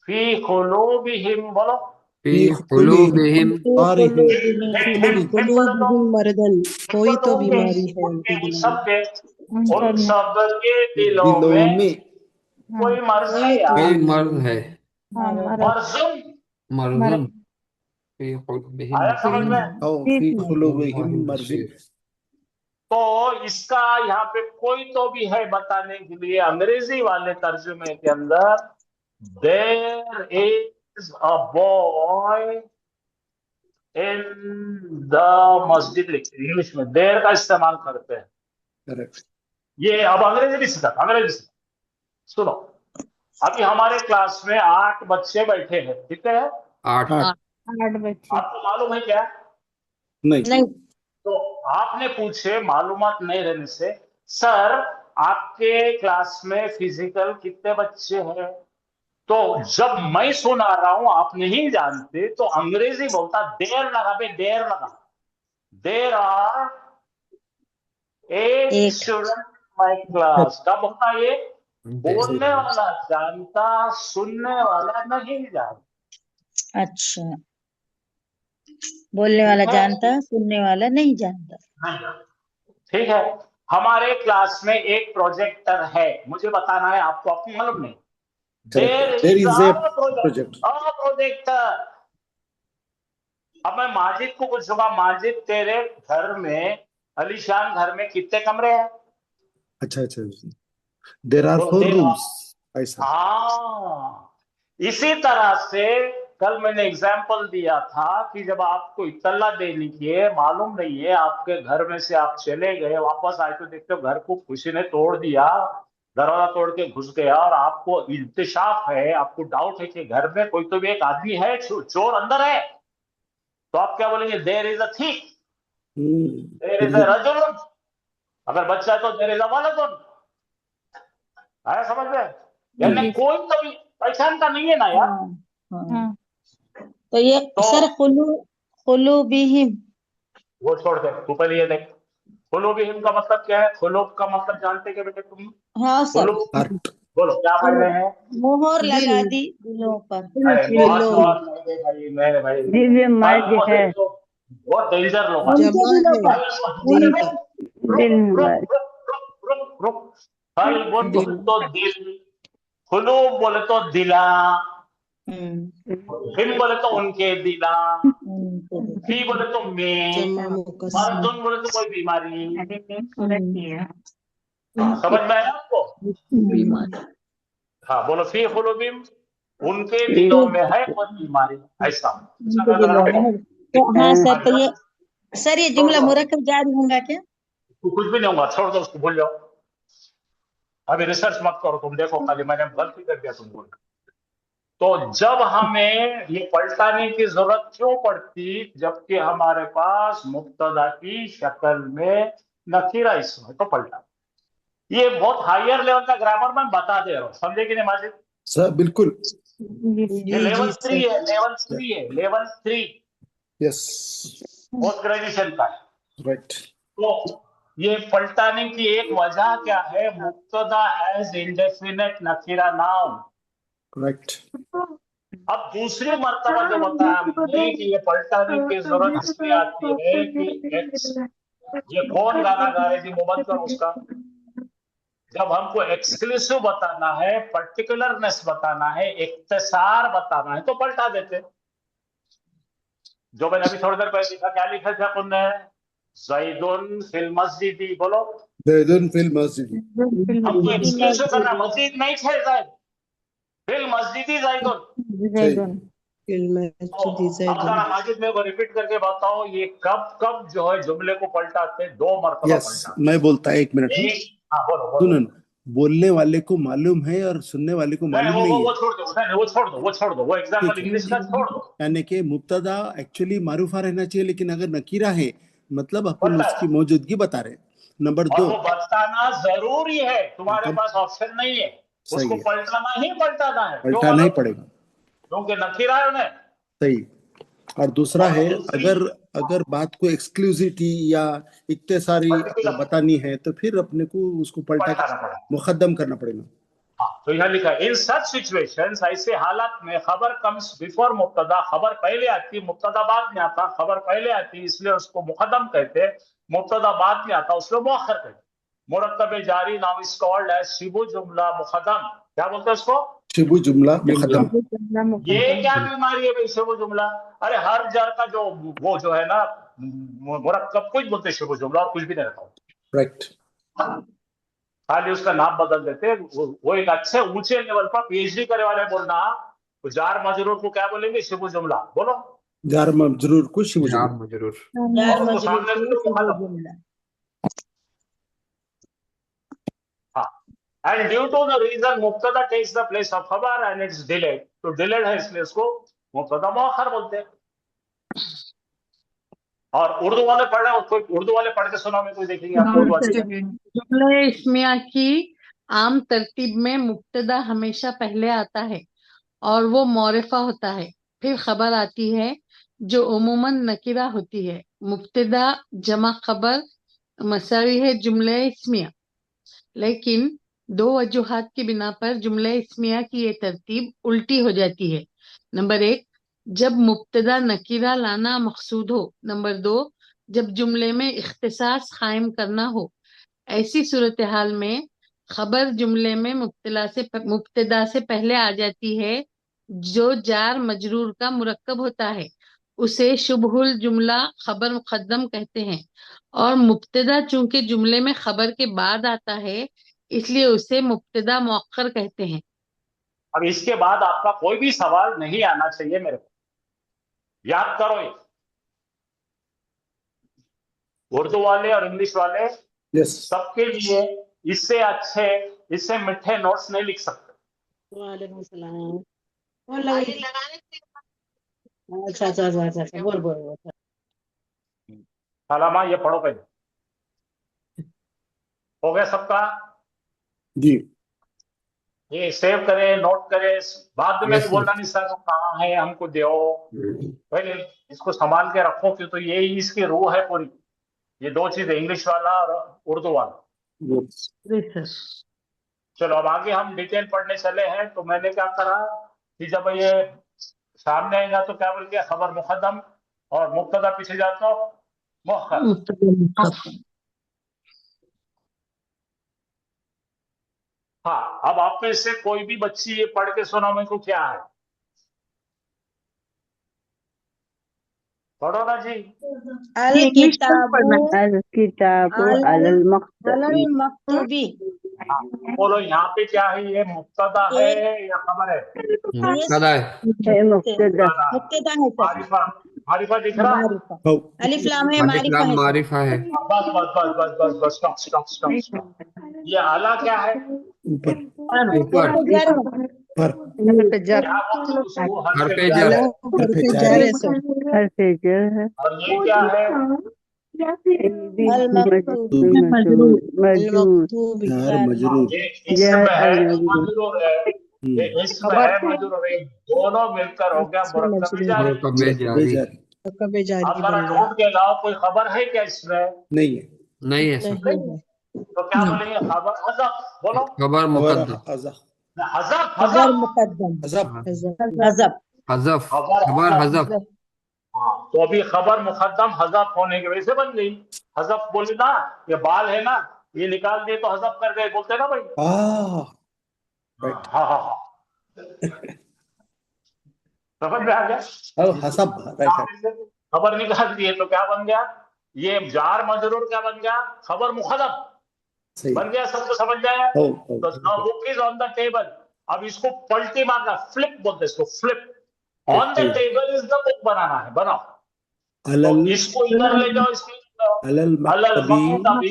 A: फी कुलूबिहिम, बोलो
C: फी
B: फी
C: कुलूबिहिम
B: कुलूबिहिम
G: कुलूबिहिम मरदन, कोई तो बीमारी है उनके
A: उन
G: दिलों में।
A: सब के दिलों
B: दिलों
A: में
B: में
A: कोई मर्ज है
G: कोई तो
A: यार।
C: कोई मर्द है
A: मर्जुम,
C: मर्दन फी कुलूबिहिम
A: आया समझ में?
B: और फी कुलूबिहिम मर्जिन।
A: तो इसका यहाँ पे कोई तो भी है बताने के लिए अंग्रेजी वाले तर्जुमे के अंदर there is a boy in the masjid लिखते हैं, इंग्लिश में देयर का इस्तेमाल करते हैं।
B: करेक्ट।
A: ये अब अंग्रेजी भी सीखा, अंग्रेजी सीखा। सुनो, अभी हमारे क्लास में 8 बच्चे बैठे हैं, ठीक है?
C: 8
F: 8 बच्चे।
A: आपको मालूम है क्या?
B: नहीं
D: नहीं।
A: तो आपने पूछे, मालूमात नहीं रहने से, सर आपके क्लास में फिजिकल कितने बच्चे हैं? तो जब मैं सुना रहा हूं आप नहीं जानते तो अंग्रेजी बोलता देर लगा बे, देर लगा। देर आर 8
D: एक।
A: Student my class. कब होता ये? बोलने वाला जानता, सुनने वाला नहीं जानता।
D: अच्छा, बोलने वाला जानता, सुनने वाला नहीं जानता।
A: ठीक है। हमारे क्लास में एक प्रोजेक्टर है, मुझे बताना है आपको, आपको मालूम नहीं। There
B: There
A: is
B: is
A: a
B: a project.
A: Projector. अब मैं माजिद को पूछूंगा, माजिद तेरे घर में, अलीशान घर में कितने कमरे हैं?
B: अच्छा अच्छा। There are
A: तो
B: 4
A: there
B: rooms.
A: are-
B: ऐसा।
A: हाँ, इसी तरह से कल मैंने एग्जाम्पल दिया था कि जब आपको इत्तला देने की है, मालूम नहीं है, आपके घर में से आप चले गए, वापस आए तो देखते हो घर को किसी ने तोड़ दिया, दरवाजा तोड़ के घुस गया और आपको इंतशाफ है, आपको डाउट है कि घर में कोई तो भी एक आदमी है, चोर अंदर है, तो आप क्या बोलेंगे? There is a thief, there is a रजुल। अगर बच्चा है तो देयर इज अ वलदुन। आया समझ में? यानी कोई तो भी पहचानता नहीं है ना यार।
D: हाँ। तो ये सर खुलूबिहिम,
A: वो छोड़ दे, तू पहले ये देख, खुलूबिहिम का मतलब क्या है? खुलूब का मतलब जानते क्या बेटे तुम?
D: हाँ सर,
A: खुलूब, बोलो क्या मायने हैं?
D: मोहर
G: दिल।
D: लगा दी दिलों पर।
A: अरे बहुत भाई, मेरे भाई
F: दिव्य मर्ज है।
A: बहुत डेंजर लोग हैं।
G: जमा है दिल का।
F: दिल
A: रुक। कल्बुन बोले तो दिल, खुलूब बोले तो दिला, हिम बोले तो उनके दिला, फी बोले तो में,
G: जमा मुकस्सम
A: मर्दुन बोले तो कोई बीमारी।
F: अरे नहीं पूरा किया
A: समझ में आया आपको?
E: बीमारी
A: हाँ बोलो, फी खुलूबिम, उनके दिलों में है कोई बीमारी, ऐसा
D: उनके दिलों में है। तो हाँ सर, तो ये जुमला मुरक्कब जारी होगा क्या?
A: कुछ भी नहीं होगा, छोड़ दो उसको, भूल जाओ। अभी रिसर्च मत करो, तुम देखो खाली मैंने गलती कर दिया तुमको। तो जब हमें ये पलटाने की जरूरत क्यों पड़ती, जबकि हमारे पास मुब्तदा की शक्ल में नकीरा इसम है, तो पलटा। ये बहुत हायर लेवल का ग्रामर मैं बता दे रहा हूँ, समझे कि नहीं माजिद?
B: सर बिल्कुल,
A: ये
G: जी
A: लेवल
G: जी
A: 3 है,
G: सर
A: लेवल 3 है, लेवल 3
B: यस
A: पोस्ट ग्रेजुएशन का है।
B: राइट
A: तो ये पलटाने की एक वजह क्या है, मुब्तदा एज इंडेफिनेट नकीरा नाउन।
B: राइट
A: अब दूसरी मर्तबा जो बताया हमने कि ये पलटाने की जरूरत इसलिए आती है कि एक्स, ये कौन गाना गा रहे थी, मोहम्मद का उसका, जब हमको एक्सक्लूसिव बताना है, पर्टिकुलरनेस बताना है, इख्तिसार बताना है, तो पलटा देते। जो मैंने अभी थोड़ी देर पहले लिखा, क्या लिखा था अपन ने, ज़ैदुन फिल मस्जिदी, बोलो।
B: ज़ैदुन फिल मस्जिद,
A: हमको एक्सक्लूसिव करना, मस्जिद नहीं थे ज़ैद, फिल मस्जिदी ज़ैदुन।
F: जैदुन
G: मस्जिदी
A: अब
G: ज़ैदुन
A: जरा माजिद मेरे को रिपीट करके बताओ, ये कब कब जो है जुमले को पलटाते? 2 मरतबा
B: यस
A: पलटाते।
B: मैं बोलता एक मिनट में।
A: एक, हाँ बोलो बोलो।
B: सुनन, बोलने वाले को मालूम है और सुनने वाले को
A: नहीं,
B: मालूम नहीं
A: वो
B: है।
A: छोड़ दो, नहीं वो छोड़ दो, वो छोड़ दो, वो एग्जाम्पल
B: ठीक है।
A: इंग्लिश का छोड़ दो।
B: यानी कि मुब्तदा एक्चुअली मारूफा रहना चाहिए, लेकिन अगर नकीरा है मतलब अपन
A: पता है।
B: उसकी मौजूदगी बता रहे। नंबर
A: और
B: 2,
A: वो बताना जरूरी है, तुम्हारे
B: तब
A: पास ऑप्शन नहीं है,
B: सही
A: उसको
B: है,
A: पलटाना ही पलटाना है। क्यों
B: पलटाना ही
A: मालूम?
B: पड़ेगा।
A: क्योंकि नकीरा है उन्हें।
B: सही। और दूसरा
A: और
B: है,
A: दूसरी
B: अगर अगर बात को एक्सक्लूसिविटी या इख्तिसारी
A: पर्टिकुलर
B: बतानी है तो फिर अपने को उसको पलटा
A: पलटाना पड़ेगा।
B: मुकद्दम करना पड़ेगा।
A: हाँ, तो यहाँ लिखा है, इन सच सिचुएशंस, ऐसे हालात में खबर कम्स बिफोर मुब्तदा, खबर पहले आती, मुब्तदा बाद में आता। खबर पहले आती इसलिए उसको मुकद्दम कहते, मुब्तदा बाद में आता उसको मुअख्खर कहते। मुरक्कब जारी now is called as Shibu जुमला मुकद्दम। क्या बोलते हैं उसको?
B: शिबु जुमला मुकद्दम।
A: ये क्या बीमारी है भाई शिबु जुमला? अरे हर जर का जो वो जो है ना मुरक्कब, कुछ बोलते हैं शिबु जुमला और कुछ भी नहीं रहता,
B: राइट।
A: खाली उसका नाम बदल देते। वो एक अच्छे ऊंचे लेवल पर पीएचडी करे वाले बोलना, तो जार मजरूर को क्या बोलेंगे? शिबु जुमला। बोलो,
B: जार मजरूर को शिबु
C: जार
B: जुमला।
C: मजरूर।
D: जार
A: उसको
D: मजरूर
A: सामने
D: को
A: से तो
D: शिबु
A: खत्म।
D: जुमला।
A: हाँ, and due to the reason मुब्तदा टेक्स द प्लेस ऑफ खबर एंड इट्स डिलेड, तो डिलेड है इसलिए उसको मुब्तदा मुअख्खर बोलते हैं। और उर्दू वाले पढ़ रहे हो, कोई उर्दू वाले पढ़ के सुनाओ, मैं कोई देखेंगे आपको उर्दू अच्छी है?
E: जुमले इस्मिया की आम तरतीब में मुब्तदा हमेशा पहले आता है और वो मौरिफा होता है, फिर खबर आती है जो उमूमन नकीरा होती है। मुब्तदा जमा खबर मसावी है जुमले इस्मिया, लेकिन 2 वजूहात की बिना पर जुमले इस्मिया की ये तरतीब उल्टी हो जाती है। नंबर 1, जब मुब्तदा नकीरा लाना मकसूद हो। नंबर 2, जब जुमले में इख्तिसास कायम करना हो। ऐसी सूरत हाल में खबर जुमले में मुब्तदा से पहले आ जाती है, जो जार मजरूर का मुरक्कब होता है। उसे शुबहुल जुमला खबर मुकद्दम कहते हैं, और मुब्तदा चूंकि जुमले में खबर के बाद आता है इसलिए उसे मुब्तदा मुअक्खर कहते हैं।
A: अब इसके बाद आपका कोई भी सवाल नहीं आना चाहिए मेरे को, याद करो ये। उर्दू वाले और इंग्लिश वाले
B: यस।
A: सबके लिए इससे अच्छे, इससे मीठे नोट्स नहीं लिख सकते।
G: वालेकुम सलाम। अच्छा अच्छा अच्छा अच्छा बोल बोल बोल।
A: सलामा, ये पढ़ो पहले। हो गया सबका?
B: जी।
A: ये सेव करे, नोट करे, बाद में
B: Yes,
A: बोलना नहीं सर कहाँ है, हमको दो। पहले इसको संभाल के रखो, क्यों तो ये इसकी रूह है पूरी। ये 2 चीजें, इंग्लिश वाला और उर्दू वाला।
B: yes.
A: चलो अब आगे हम डिटेल पढ़ने चले हैं। तो मैंने क्या करा कि जब ये सामने आएगा तो क्या बोल गया, खबर मुकद्दम, और मुब्तदा पीछे जाता हो मुअख्खर।
E: मुब्तदा मुअक्खर।
A: हाँ, अब आप में से कोई भी बच्ची ये पढ़ के सुना मेरे को क्या है। पढ़ो ना जी।
D: अल
E: इंग्लिश में पढ़ना
D: किताबु
F: الكتاب
D: على
F: على المكتب
D: المكتوب.
A: हाँ, बोलो यहाँ पे क्या है, ये मुब्तदा है या खबर है?
C: मुब्तदा है।
F: है مبتدا
D: मुब्तदा है सर,
A: मारिफा, मारिफा दिख रहा?
D: मारिफा।
B: हो
D: अलिफ लाम है,
C: अलिफ
D: मारिफा
C: लाम
D: है सर।
C: मारिफा है।
A: बस बस बस बस बस bus stop stop stop stop. ये आला क्या है?
B: ऊपर
C: ऊपर
D: हर्फ जर है।
B: पर
G: हर्फ जर
A: क्या बोलते हैं उसको? हर्फ
C: हर्फ
A: जर
C: जर।
A: है।
G: हर्फ जर है सर।
F: حرف جر है
A: और ये क्या है?
D: अल मकतूब
F: मजरूर मजरूर
G: المكتوب
B: यार मजरूर
A: ये
F: यह
A: इसम है
F: अल-मजरूर।
A: मजरूर है, ये इसम
G: खबर
A: है मजरूर है, दोनों मिलकर हो गया
G: इसम
A: मुरक्कब
G: मजरूर।
A: जारी।
C: मुरकब जारी
B: बेजारी
G: कब जारी
A: अब जरा
G: बन गया।
A: ढूंढ के लाओ, कोई खबर है क्या इसमें?
B: नहीं है।
C: नहीं है सर।
G: नहीं है।
A: तो क्या बोलेंगे? खबर हज़फ, बोलो
C: खबर मुकद्दम।
B: अज़फ
A: हज़फ
D: खबर
A: हज़फ।
D: मुकद्दम,
B: अज़फ
D: हज़फ।
C: हज़फ
A: खबर
C: खबर
A: हज़फ।
C: हज़फ।
A: हाँ, तो अभी खबर मुकद्दम हज़फ होने की वजह से बन गई। हज़फ बोली ना, ये बाल है ना, ये निकाल दिए तो हज़फ कर गए, बोलते ना भाई।
B: राइट
A: हाँ हाँ हाँ, समझ में आ गया?
B: हसब राइट
A: खबर निकाल दिए तो क्या बन गया? ये जार मजरूर क्या बन गया? खबर मुकद्दम
B: सही
A: बन गया। सबको समझ जाए?
B: हो
A: तो the book is on the table. अब इसको पलटी मारना, फ्लिप बोलते हैं इसको, flip. On the table is the book बनाना है, बनाओ। तो
B: अलल
A: इसको इधर ले जाओ, इसके
B: अलल
A: अलल
B: मक्तबी
A: मक्तबी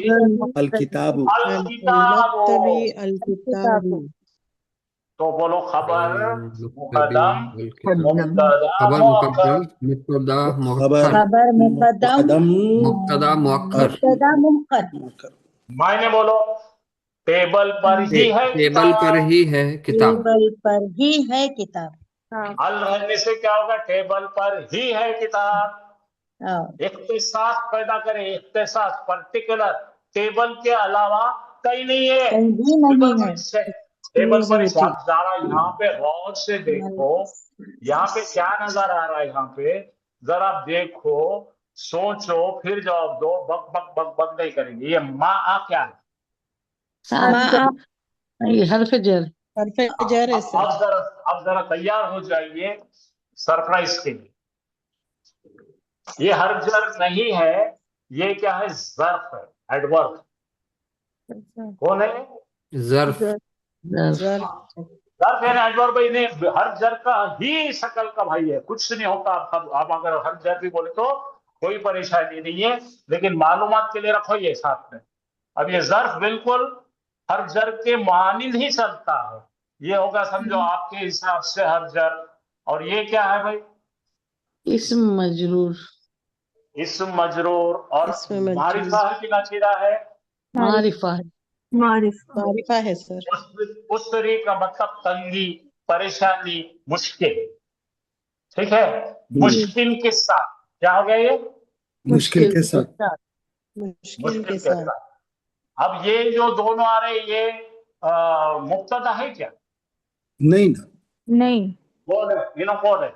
B: अल किताबु
A: अल किताबो।
G: المكتبي الكتاب
A: तो बोलो खबर मुकद्दम मुब्तदा
C: खबर
A: मुअक्खर।
C: मुकद्दम मुब्तदा
B: खबर
C: मुअक्खर
D: खबर मुकद्दम
B: मुकद्दम
C: मुब्तदा मुअक्खर।
D: मुब्तदा मुअक्खर।
A: मायने बोलो, टेबल पर ही है
C: टेबल पर
A: किताब।
C: ही है किताब।
D: टेबल पर ही है किताब।
A: अल रहने से क्या होगा? टेबल पर ही है किताब।
D: हाँ,
A: इख्तिसास पैदा करें, इख्तिसास, पर्टिकुलर, टेबल के अलावा कहीं नहीं है।
D: कहीं नहीं है।
A: टेबल पर आप जरा यहाँ पे गौर से देखो, यहाँ पे क्या नजर आ रहा है? यहाँ पे जरा देखो, सोचो, फिर जवाब दो। बक बक बक बक नहीं करेंगे। ये माँ क्या है?
E: हर्फ जर।
G: हर्फ जर है सर।
A: अब जरा तैयार हो जाइए सरप्राइज के लिए। ये हर्फ जर नहीं है, ये क्या है? ज़र्फ है, एडवर्ब। कौन है?
C: ज़र्फ।
G: जर
A: ज़र्फ है ना, एडवर्ब। इन्हें हर जर का ही शकल का भाई है, कुछ नहीं होता। आप अगर हर जर भी बोले तो कोई परेशानी नहीं है, लेकिन मालूमात के लिए रखो ये साथ में। अब ये ज़र्फ बिल्कुल हर जर के मानिंद ही चलता है। ये होगा, समझो, आपके हिसाब से हर जर। और ये क्या है भाई?
E: इस्म मजरूर।
A: इस्म मजरूर। और
G: इस्म मजरूर।
A: मारिफा है कि नकीरा है?
E: मारिफा है।
G: मारिफा है सर।
A: उसरी का मतलब तंगी, परेशानी, मुश्किल। ठीक है, मुश्किल के साथ। क्या हो गया ये?
B: मुश्किल के साथ
G: मुश्किल के साथ।
A: अब ये जो दोनों आ रहे, ये मुब्तदा है क्या?
B: नहीं ना
F: नहीं
A: कौन है? ये ना कौन है?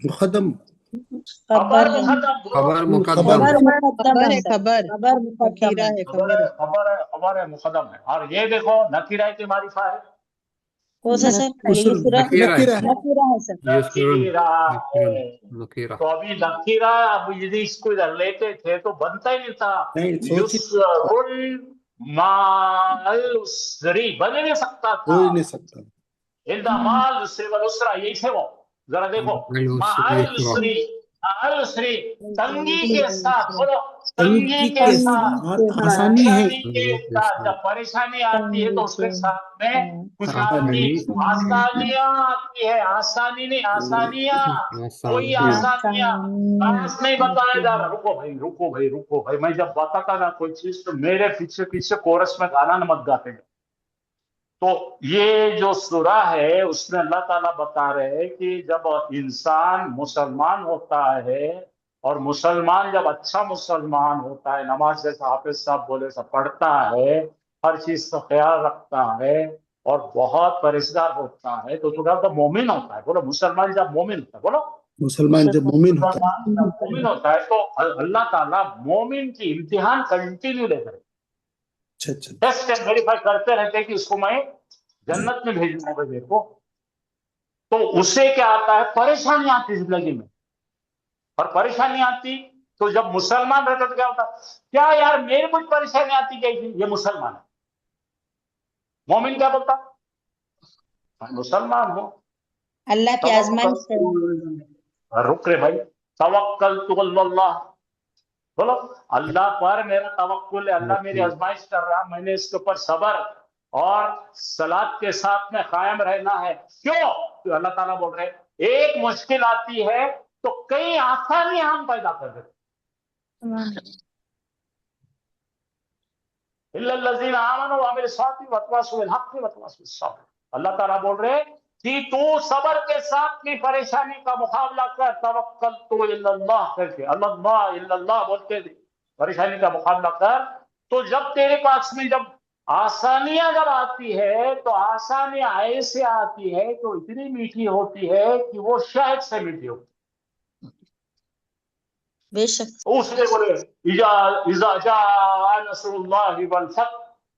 B: मुकद्दम
A: खबर
D: खबर
A: मुकद्दम।
C: खबर मुकद्दम।
D: खबर मुकद्दम
G: खबर है
D: है सर।
G: खबर।
D: खबर मुकद्दम
G: नकीरा
D: है।
G: है
A: खबर है, खबर है, खबर है, मुकद्दम है। और ये देखो, नकीरा है कि मारिफा है?
D: कौन सा सर?
B: उsul
D: युसरा
C: नकीरा है।
D: नकीरा है सर।
C: युसरुन
A: नकीरा है।
C: नकीरा।
A: तो अभी नकीरा, अब यदि इसको इधर लेते थे तो बनता ही नहीं था।
B: नहीं, सोचिए।
A: युसरुन माल उसरी बन ही नहीं सकता था।
B: हो ही नहीं सकता।
A: इंदा माल उसरी वल उसरा, यही थे वो। जरा देखो, माल उसरी, माल उसरी, तंगी के साथ। बोलो, तंगी के साथ,
B: आसानी है।
A: परेशानी के साथ। जब परेशानी आती है तो उसके साथ में कुछ आदमी आसानियां आती है। आसानी नहीं, आसानियां। कोई आसानियां खास नहीं बताया जा रहा। रुको भाई, रुको भाई, रुको भाई। मैं जब बताता ना कोई चीज तो मेरे पीछे पीछे कोरस में गाना न मत गाते। तो ये जो सूरा है उसमें अल्लाह ताला बता रहे हैं कि जब इंसान मुसलमान होता है, और मुसलमान जब अच्छा मुसलमान होता है, नमाज जैसा हाफिज साहब बोले सब पढ़ता है, हर चीज का ख्याल रखता है और बहुत परहेजगार होता है, तो क्या मोमिन होता है। बोलो, मुसलमान जब मोमिन होता है, बोलो
B: मुसलमान जब मोमिन होता है,
A: मुसलमान जब मोमिन होता है तो अल्लाह ताला मोमिन की इम्तिहान कंटिन्यू लेकर
B: अच्छा
A: टेस्ट एंड वेरीफाई करते रहते हैं कि इसको मैं जन्नत में भेजना है देखो। तो उससे क्या आता है? परेशानी आती है जिंदगी में। और परेशानी आती तो जब मुसलमान रहता तो क्या होता, क्या यार मेरे कुछ परेशानी आती क्या थी, ये मुसलमान है। मोमिन क्या बोलता, मैं मुसलमान हूँ,
D: अल्लाह की आजमाइश है।
A: रुक रे भाई, तवक्कलतु अल्लाह, बोलो अल्लाह पर मेरा तवक्कुल है, अल्लाह मेरी आजमाइश कर रहा, मैंने इसके ऊपर सबर और सलात के साथ में कायम रहना है। क्यों? तो अल्लाह ताला बोल रहे एक मुश्किल आती है तो कई आसानियां हम पैदा कर देते। इल्लल्लज़ीना आमनू व अमिलुस सालिहाति वतवासौ बिल हक़्क़ि वतवासौ बिस सब्र। अल्लाह ताला बोल रहे कि तू सबर के साथ अपनी परेशानी का मुकाबला कर, तवक्कलतु इल्लल्लाह करके, अल्लाह इल्लल्लाह बोल के परेशानी का मुकाबला कर। तो जब तेरे पास में जब आसानियां जब आती है तो आसानियां ऐसे आती है तो इतनी मीठी होती है कि वो शहद से मीठी होती है।
D: बेशक
A: उसने बोले इज़ा जाअ नस्रुल्लाहि वल फतह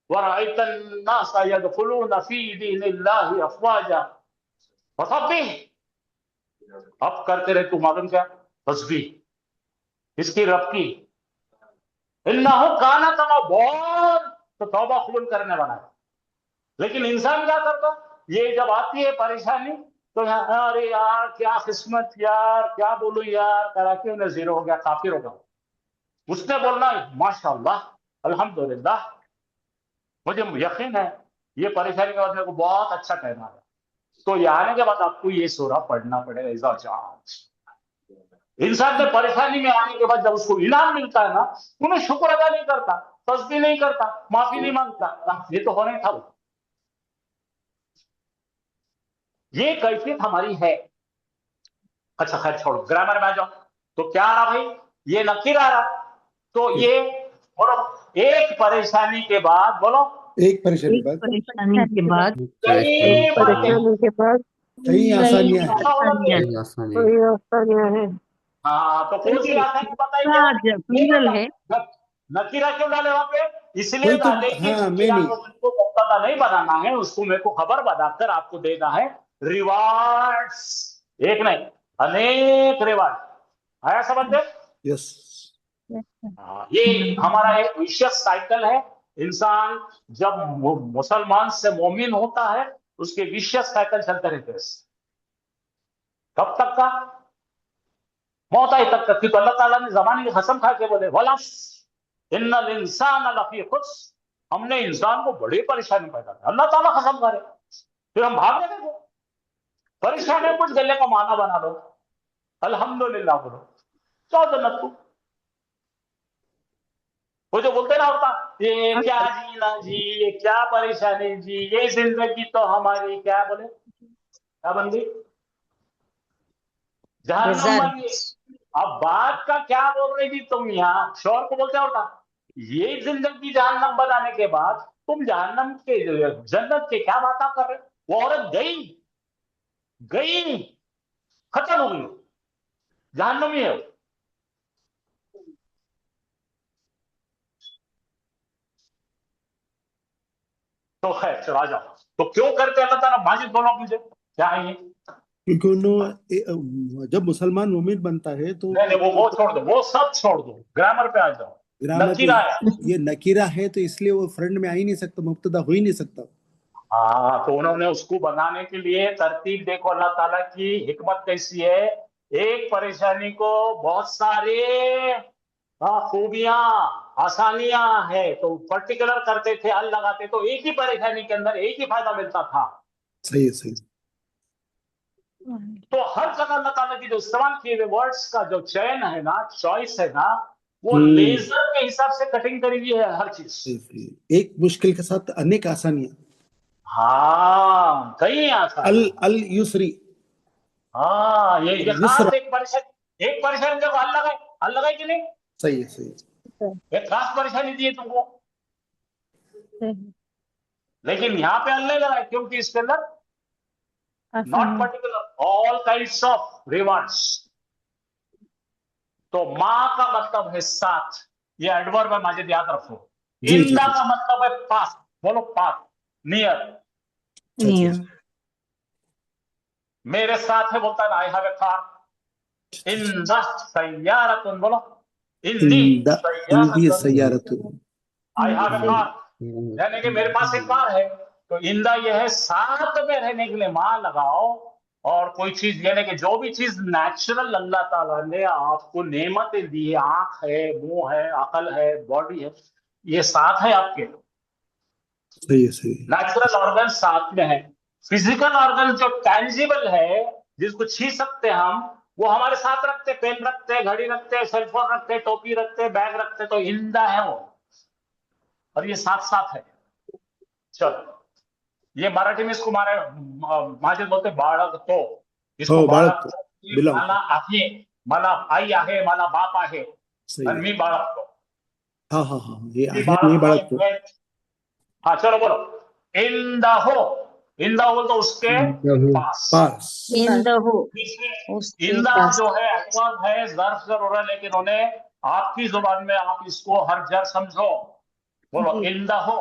A: व रअयतन नास यदखुलून फी दीनिल्लाहि अफ़वाजा फसब्बिह। अब करते रहे तू मालूम क्या, तस्बीह इसकी रब की, इन्नहु काना तवा, बहुत तो तौबा कबूल करने वाला है। लेकिन इंसान क्या करता, ये जब आती है परेशानी तो अरे यार क्या किस्मत यार, क्या बोलूं यार, कराची में जीरो हो गया, काफिर हो गया। उसने बोलना माशाअल्लाह अल्हम्दुलिल्लाह, मुझे यकीन है ये परेशानी के बाद मेरे को बहुत अच्छा कहना है। तो ये आने के बाद आपको ये सूरा पढ़ना पड़ेगा। इज़ा जाअ, इंसान ने परेशानी में आने के बाद जब उसको इनाम मिलता है ना, उन्हें शुक्र अदा नहीं करता, तस्बीह नहीं करता, माफी नहीं मांगता, ये तो होना ही था। ये कैफियत हमारी है। अच्छा खैर छोड़ो, ग्रामर में आ जाओ। तो क्या आ रहा भाई, ये नकीर आ रहा, तो ये बोलो एक परेशानी के बाद, बोलो
B: एक परेशानी के बाद
E: परेशानी के बाद
A: कई
F: परेशानी के बाद
B: कई आसानियां हैं।
C: कई आसानी
F: कोई आसानियां हैं।
A: हाँ तो कौन सी आसानी बताइए,
E: प्लूरल है।
A: नकीरा क्यों डाले वहां पे, इसलिए
B: कोई तो
A: डाले कि
B: हाँ
A: नकीरा
B: मैंने
A: को उनको मुब्तदा नहीं बनाना है, उसको मेरे को खबर बनाकर आपको देना है रिवार्ड्स, एक नहीं अनेक रिवार्ड। आया समझ में?
B: यस
A: ये हमारा एक विशेष साइकिल है। इंसान जब मुसलमान से मोमिन होता है उसके विशेष साइकिल चलते रहते हैं। कब तक का? मौत आई तक का। तो अल्लाह ताला ने जमाने की कसम खा के बोले वला इन्नल इंसान लफी खुस्र, हमने इंसान को बड़ी परेशानी पैदा की। अल्लाह ताला कसम करे, फिर हम भाग रहे थे परेशानी में, कुछ गले का माना बना लो, अल्हम्दुलिल्लाह बोलो, 14 नत्तू। वो जो बोलते ना होता ये क्या जीना जी, ये क्या परेशानी जी, ये जिंदगी तो हमारी क्या बोले, क्या बंदी जहन्नम बनी। अब बात का क्या बोल रही थी तुम, यहाँ शोर को बोलते होता ये जिंदगी जहन्नम बनाने के बाद तुम जहन्नम के जन्नत के क्या बातें कर रहे हो। वो औरत गई गई खत्म हो गई, जहन्नम ही है। तो खैर चलो आ जाओ। तो क्यों करते अल्लाह ताला, माजिद बोलो मुझे क्या है ये?
B: क्योंकि उन्होंने जब मुसलमान मोमिन बनता है तो
A: नहीं वो छोड़ दो, वो सब छोड़ दो, ग्रामर पे आ जाओ।
B: ग्रामर
A: नकीरा है,
B: ये नकीरा है तो इसलिए वो फ्रंट में आ ही नहीं सकता, मुब्तदा हो ही नहीं सकता।
A: हाँ तो उन्होंने उसको बनाने के लिए तरतीब देखो अल्लाह ताला की हिकमत कैसी है। एक परेशानी को बहुत सारे खूबियां आसानियां है तो पर्टिकुलर करते थे, हल लगाते तो एक ही परेशानी के अंदर एक ही फायदा मिलता था।
B: सही है सही।
A: तो हर जगह अल्लाह ताला की जो इस्तेमाल किए हुए वर्ड्स का जो चयन है ना, चॉइस है ना, वो लेजर के हिसाब से कटिंग करी हुई है हर चीज।
B: एक मुश्किल के साथ अनेक आसानियां।
A: हाँ कई आसानी,
B: अल युसरी।
A: हाँ ये खास एक परेशानी जब हल लगाए कि नहीं,
B: सही है सही है।
A: एक खास परेशानी दी है तुमको, लेकिन यहाँ पे हल नहीं लगाए क्योंकि इसके अंदर not particular all kinds of rewards. तो माँ का मतलब है साथ, ये एडवर्ब है, माजिद याद रखो। इंदा का मतलब है पास, बोलो पास, नियर। मेरे साथ है बोलता है आई हैव ए कार, इंदा सय्यारतुन, बोलो इंदी
B: इंदी सय्यारतु।
A: आई हैव ए कार, यानी कि मेरे पास एक कार है। तो इंदा यह है साथ में रहने के लिए मां लगाओ। और कोई चीज यानी कि जो भी चीज नेचुरल अल्लाह ताला ने आपको नेमतें दी है, आंख है, मुंह है, अकल है, बॉडी है, ये साथ है आपके।
B: सही है, सही है।
A: नेचुरल ऑर्गन साथ में है। फिजिकल ऑर्गन जो टेंजिबल है, जिसको छू सकते हैं हम, वो हमारे साथ रखते, पेन रखते, घड़ी रखते, सेलफोन रखते, टोपी रखते, बैग रखते, तो इंदा है वो, और ये साथ साथ है। चलो, ये मराठी में इसको माझे बोलते बाळग, तो इसको
B: हो,
A: बाळग,
B: बाळगतो, belong.
A: मला आहे, मला आई आहे, मला बाप आहे,
B: सही
A: आणि
B: है।
A: मी बाळगतो,
B: हाँ हाँ हाँ, ये
A: मी
B: आहे, मी बाळगतो।
A: हाँ चलो बोलो, इंदा हो, इंदा हो तो उसके पास।
B: पास।
D: इन द हो,
A: इसमें
D: उसके
A: इंदा
D: पास।
A: जो है एडवर्ब है, ज़र्फ जरूर है, लेकिन उन्हें आपकी जुबान में आप इसको हर जर समझो। बोलो इंदा हो,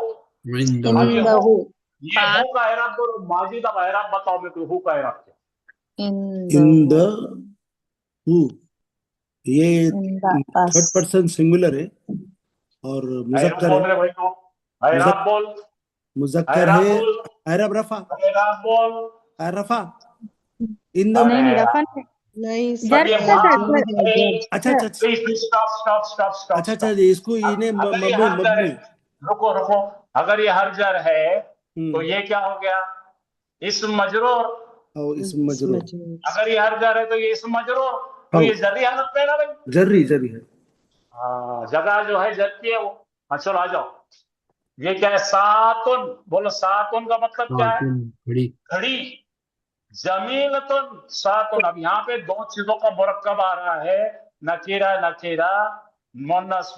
C: عنده
A: अब ये
D: इन द
A: हो,
D: हो,
A: ये हो का एराब बोलो, माजी का एराब बताओ मेरे को, हो का एराब क्या?
B: इन द हु, ये
D: पास।
B: थर्ड पर्सन सिंगुलर है और
A: एराब
B: मुजक्कर
A: बोल
B: है।
A: रहे भाई को, एराब बोल,
B: मुजक्कर
A: एराब
B: है।
A: बोल,
B: अरब रफा,
A: एराब बोल।
B: रफा इन द।
A: नहीं,
H: रफा
G: नहीं
A: अब ये
G: सर,
A: माँ,
G: जज।
B: अच्छा अच्छा अच्छा
A: प्लीज स्टॉप।
B: अच्छा अच्छा, इसको इन्हें
A: अगर ये
B: मबनी
A: हर जर है,
B: मबनी।
A: रुको, अगर ये हर जर है तो
B: हम्म,
A: ये क्या हो गया? इस्म मजरूर।
B: और इसम मजरूर।
A: अगर ये हर जर है तो ये इस्म मजरूर, तो ये जर्री हालत में है ना भाई।
B: जर्री जर्री है।
A: हाँ, जगह जो है जर की है वो। हाँ चलो आ जाओ, ये क्या है? सातुन, बोलो सातुन का मतलब क्या है?
C: सातुन, घड़ी।
A: घड़ी। जमीलतुन, सातुन। अब यहाँ पे दो चीजों का मुरक्कब आ रहा है, नकीरा, मोन्नस,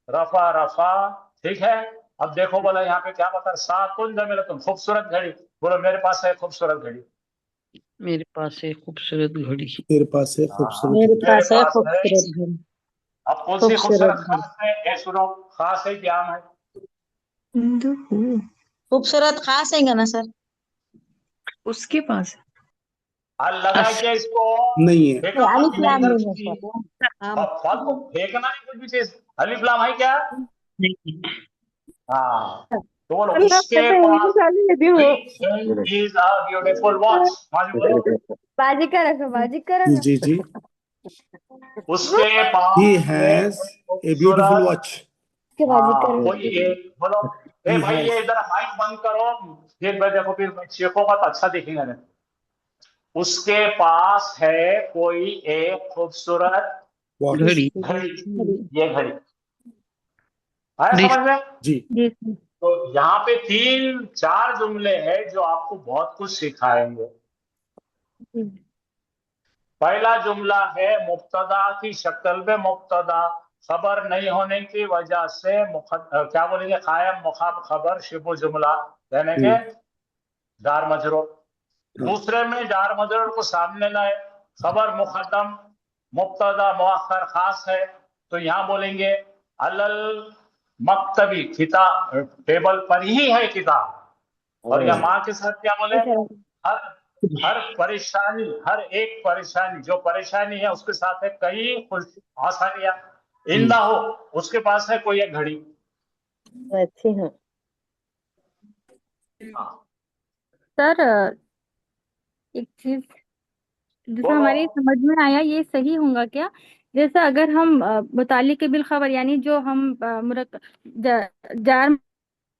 A: रफा, ठीक है। अब देखो बोला यहाँ पे क्या बता, सातुन जमीलतुन, खूबसूरत घड़ी। बोलो मेरे पास है खूबसूरत घड़ी।
H: मेरे पास है खूबसूरत घड़ी।
B: तेरे पास है खूबसूरत।
D: मेरे पास है
A: मेरे पास है।
D: खूबसूरत घड़ी।
A: अब कौन सी
D: खूबसूरत
A: खूबसूरत खास है? ये सुनो, खास है कि आम है?
D: खूबसूरत खास है ना सर?
H: उसके पास
A: हाल लगा क्या इसको?
B: नहीं है।
A: फेंका
D: अलिफ
A: मत,
D: लाम
A: नहीं
D: नहीं है
A: करती।
D: सर।
A: अब फालतू फेंकना नहीं कुछ भी चीज। अलिफ लाम है क्या?
H: नहीं।
A: हाँ, तो बोलो उसके पास is a beautiful watch। माजी बोलो,
I: बाजी का रखो
B: जी जी।
A: उसके पास
B: He has a beautiful watch.
I: के बाजी
A: हाँ,
I: करो।
A: कोई एक बोलो, ए
B: He
A: भाई
B: has-
A: ये इधर माइक बंद करो, फिर मैं देखो, फिर मैं चेखूंगा तो अच्छा दिखेगा नहीं। उसके पास है कोई एक खूबसूरत
B: watch।
H: घड़ी।
A: घड़ी। ये घड़ी आया
H: जी।
A: समझ में?
B: जी।
A: तो यहाँ पे 3-4 जुमले हैं जो आपको बहुत कुछ सिखाएंगे। पहला जुमला है मुब्तदा की शक्ल में, मुब्तदा खबर नहीं होने की वजह से क्या बोलेंगे, कायम मुखाब खबर शिबु जुमला यानी के जार मजरूर। दूसरे में जार मजरूर को सामने लाए, खबर मुकद्दम, मुब्तदा मुअख्खर खास है, तो यहाँ बोलेंगे अलल मक्तबी, किताब टेबल पर ही है किताब। और यहाँ माँ के साथ क्या बोले, हर परेशानी, हर एक परेशानी, जो परेशानी है उसके साथ है कई आसानियां। इंदा हो, उसके पास है कोई एक घड़ी।
I: अच्छी है
A: हाँ,
I: सर। एक चीज जैसे
A: बोलो।
I: हमारी समझ में आया, ये सही होगा क्या? जैसे अगर हम मुतालिक बिल खबर, यानी जो हम जार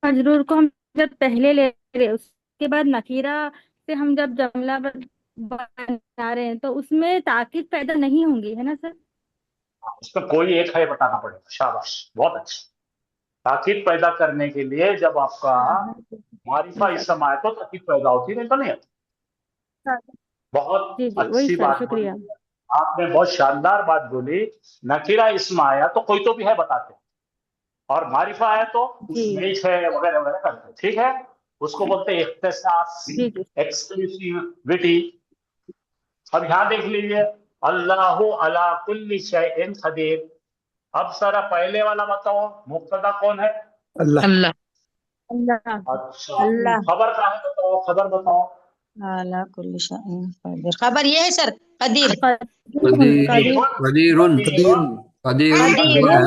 I: मजरूर को हम जब पहले ले रहे, उसके बाद नकीरा से हम जब जमला बना रहे हैं, तो उसमें ताकीद पैदा नहीं होंगी, है ना सर?
A: उसमें कोई एक है बताना पड़ेगा। शाबाश, बहुत अच्छा। ताकीद पैदा करने के लिए जब आपका मारिफा इसम आए तो ताकीद पैदा होती, नहीं तो नहीं होती। बहुत
I: जी वही
A: अच्छी
I: सर,
A: बात
I: शुक्रिया।
A: बोली आपने, बहुत शानदार बात बोली। नकीरा इसम आया तो कोई तो भी है बताते, और मारिफा आया तो उसमें है वगैरह वगैरह करते, ठीक है। उसको बोलते हैं इख्तिसास, एक्सक्लूसिविटी। अब यहाँ देख लीजिए, अल्लाहु अला कुल्ली शैइन कदीर। अब सारा पहले वाला बताओ, मुब्तदा कौन है?
B: अल्लाह।
H: अल्लाह।
I: अल्लाह।
A: अच्छा,
D: अल्लाह।
A: खबर कहाँ है बताओ, खबर बताओ।
D: अला कुल्ली शैइन कदीर। खबर ये है सर, قدیر
C: قدیر
I: قدیر
C: قدیرن
B: قدیر
C: قدیر
D: قدیر
C: ہے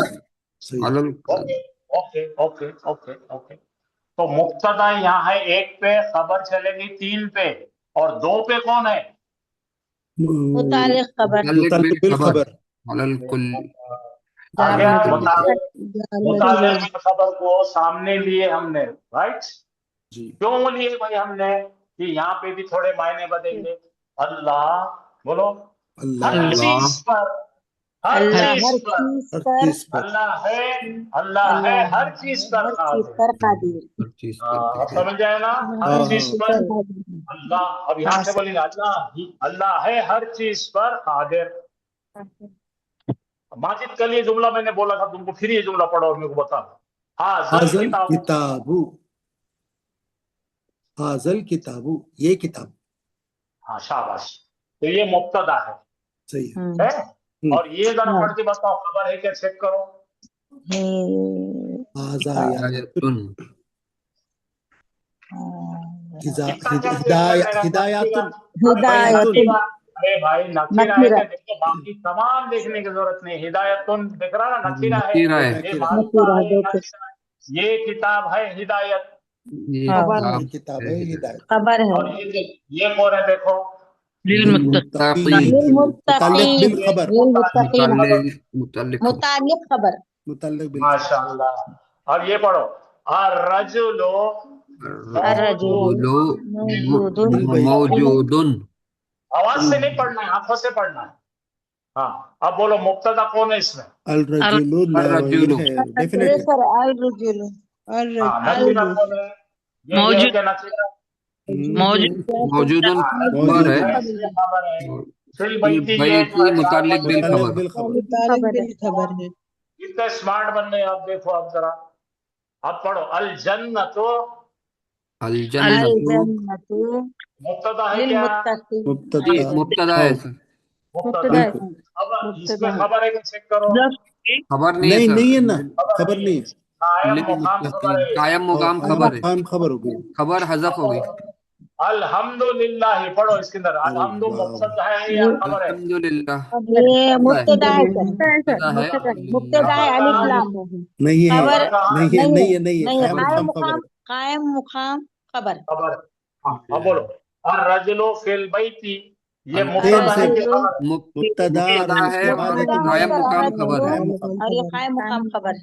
B: صحیح
C: علل
A: اوکے اوکے اوکے اوکے. تو مبتدا یہاں ہے 1 پہ, خبر چلے گی 3 پہ, اور 2 پہ کون ہے؟
D: متعلق خبر
B: متعلق بالخبر
C: علل کل
A: آگے
D: جار
A: متعلق
G: مجرور
A: خبر کو سامنے لیے ہم نے, رائٹ.
B: جی
A: کیوں لیے بھائی ہم نے کہ یہاں پہ بھی تھوڑے معنی بدلیں گے. اللہ بولو ہر
B: اللہ
A: چیز پر, ہر
D: اللہ
A: چیز
D: ہر
A: پر
D: چیز
B: ہر
D: پر
B: چیز پر
A: اللہ ہے ہر چیز پر
D: ہر چیز
A: قادر.
D: پر قادر.
C: ہر چیز
A: اب
C: پر
A: سمجھ جائے نا, ہر
B: ہاں
A: چیز پر اللہ. اب یہاں سے بولیں گے اللہ ہے ہر چیز پر قادر. ماجد کل یہ جملہ میں نے بولا تھا تم کو, پھر یہ جملہ پڑھو اور میرے کو بتا.
B: حاضل کتابو حاضل کتابو یہ کتاب
A: ہاں شاباش. تو یہ مبتدا ہے,
B: صحیح ہے
A: اور یہ ذرا پڑھ کے بتاؤ خبر ہے کیا, چیک کرو.
C: آیتن
B: ہدایات
D: ہدایت
A: ارے بھائی نکیرہ ہے کہ دیکھو, باقی تمام دیکھنے کی ضرورت نہیں. ہدایتن دیکھ رہا نا, نکیرہ ہے,
C: نکیرہ ہے.
A: یہ معرفہ ہے, نکیرہ ہے. یہ کتاب ہے ہدایت,
C: یہ
B: کتاب ہے ہدایت
D: خبر ہے.
A: اور یہ کون ہے دیکھو,
C: للمتقین
B: متعلق بالخبر
C: متعلق
D: متعلق خبر
B: متعلق بالخبر
A: ماشاء اللہ. اور یہ پڑھو الرجل
D: الرجل
C: موجود.
A: آواز سے نہیں پڑھنا ہے, آنکھوں سے پڑھنا ہے. ہاں اب بولو مبتدا کون ہے اس میں؟
B: الرجل
C: الرجل
B: ہے ڈیفینیٹلی
D: سر الرجل
A: ہاں نکیرہ کون ہے؟ یہ ہے کہ نکیرہ
C: موجودن خبر ہے,
A: خبر ہے. فی البیت یہ
C: بیتی متعلق بالخبر.
G: متعلق بالخبر ہے
A: کتنے اسمارٹ بن رہے ہیں آپ, دیکھو آپ ذرا. اب پڑھو الجنت
C: الجنت
A: مبتدا ہے کیا؟
D: للمتقین
C: مبتدا ہے سر,
A: مبتدا. خبر اس میں خبر ہے کہ چیک کرو,
C: خبر نہیں ہے
B: نہیں
C: سر.
B: نہیں ہے نا, خبر نہیں ہے,
A: قائم مقام خبر ہے.
C: قائم مقام خبر ہے,
B: قائم خبر ہو گئی.
C: خبر حذف ہو گئی.
A: الحمدللہ پڑھو اس کے اندر. الحمد مبتدا ہے یا خبر ہے؟
C: الحمدللہ
D: یہ مبتدا ہے سر,
C: مبتدا ہے.
D: مبتدا ہے الف لام.
B: نہیں ہے
D: خبر
B: نہیں ہے نہیں ہے نہیں ہے
D: نہیں
B: قائم
D: قائم
B: مقام خبر
D: قائم مقام
B: ہے.
D: خبر.
A: خبر. اب بولو الرجل فی البیت, یہ
B: سیم
A: مبتدا ہے
B: سیم
A: کہ خبر ہے؟
B: مبتدا
C: ہے اور قائم مقام خبر ہے.
D: اور یہ قائم مقام خبر.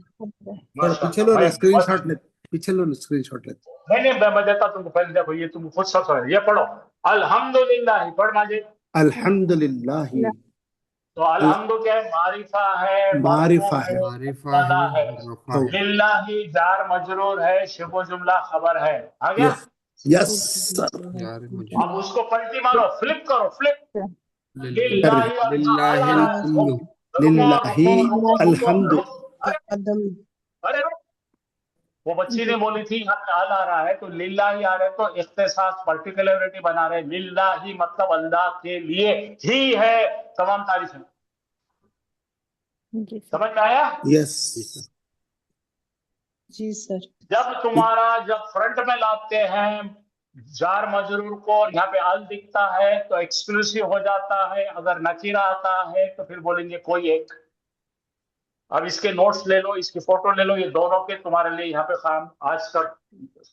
B: پیچھے لو نا اسکرین شاٹ لے, پیچھے لو نا اسکرین شاٹ لیتے.
A: نہیں میں دیتا تم کو, پہلے دیکھو یہ تم خود سب سمجھ. یہ پڑھو الحمدللہ, پڑھ ماجد.
B: الحمدللہ
A: تو الحمد کیا ہے؟ معرفہ ہے,
B: معرفہ ہے,
C: معرفہ ہے,
A: مبتدا ہے.
C: معرفہ ہے.
A: للہ جار مجرور ہے, شبہ جملہ خبر ہے. آ گیا؟
B: یس سر.
C: یار مجھے
A: اب اس کو پلٹی مارو, فلپ کرو, فلپ.
C: للہ الکل
B: للہ الحمد.
A: ارے وہ بچی نے بولی تھی یہاں پہ حل آ رہا ہے تو للہ ہی آ رہے, تو اختصاص پرٹیکولرٹی بنا رہے. للہ ہی مطلب اللہ کے لیے ہی ہے تمام تعریفیں. سمجھ میں آیا؟
B: یس
G: جی سر.
A: جب فرنٹ میں لاتے ہیں جار مجرور کو, اور یہاں پہ ال دکھتا ہے تو ایکسکلوسیو ہو جاتا ہے. اگر نکیرہ آتا ہے تو پھر بولیں گے کوئی ایک. اب اس کے نوٹس لے لو, اس کی فوٹو لے لو, یہ دونوں کے تمہارے لیے یہاں پہ خام. آج کا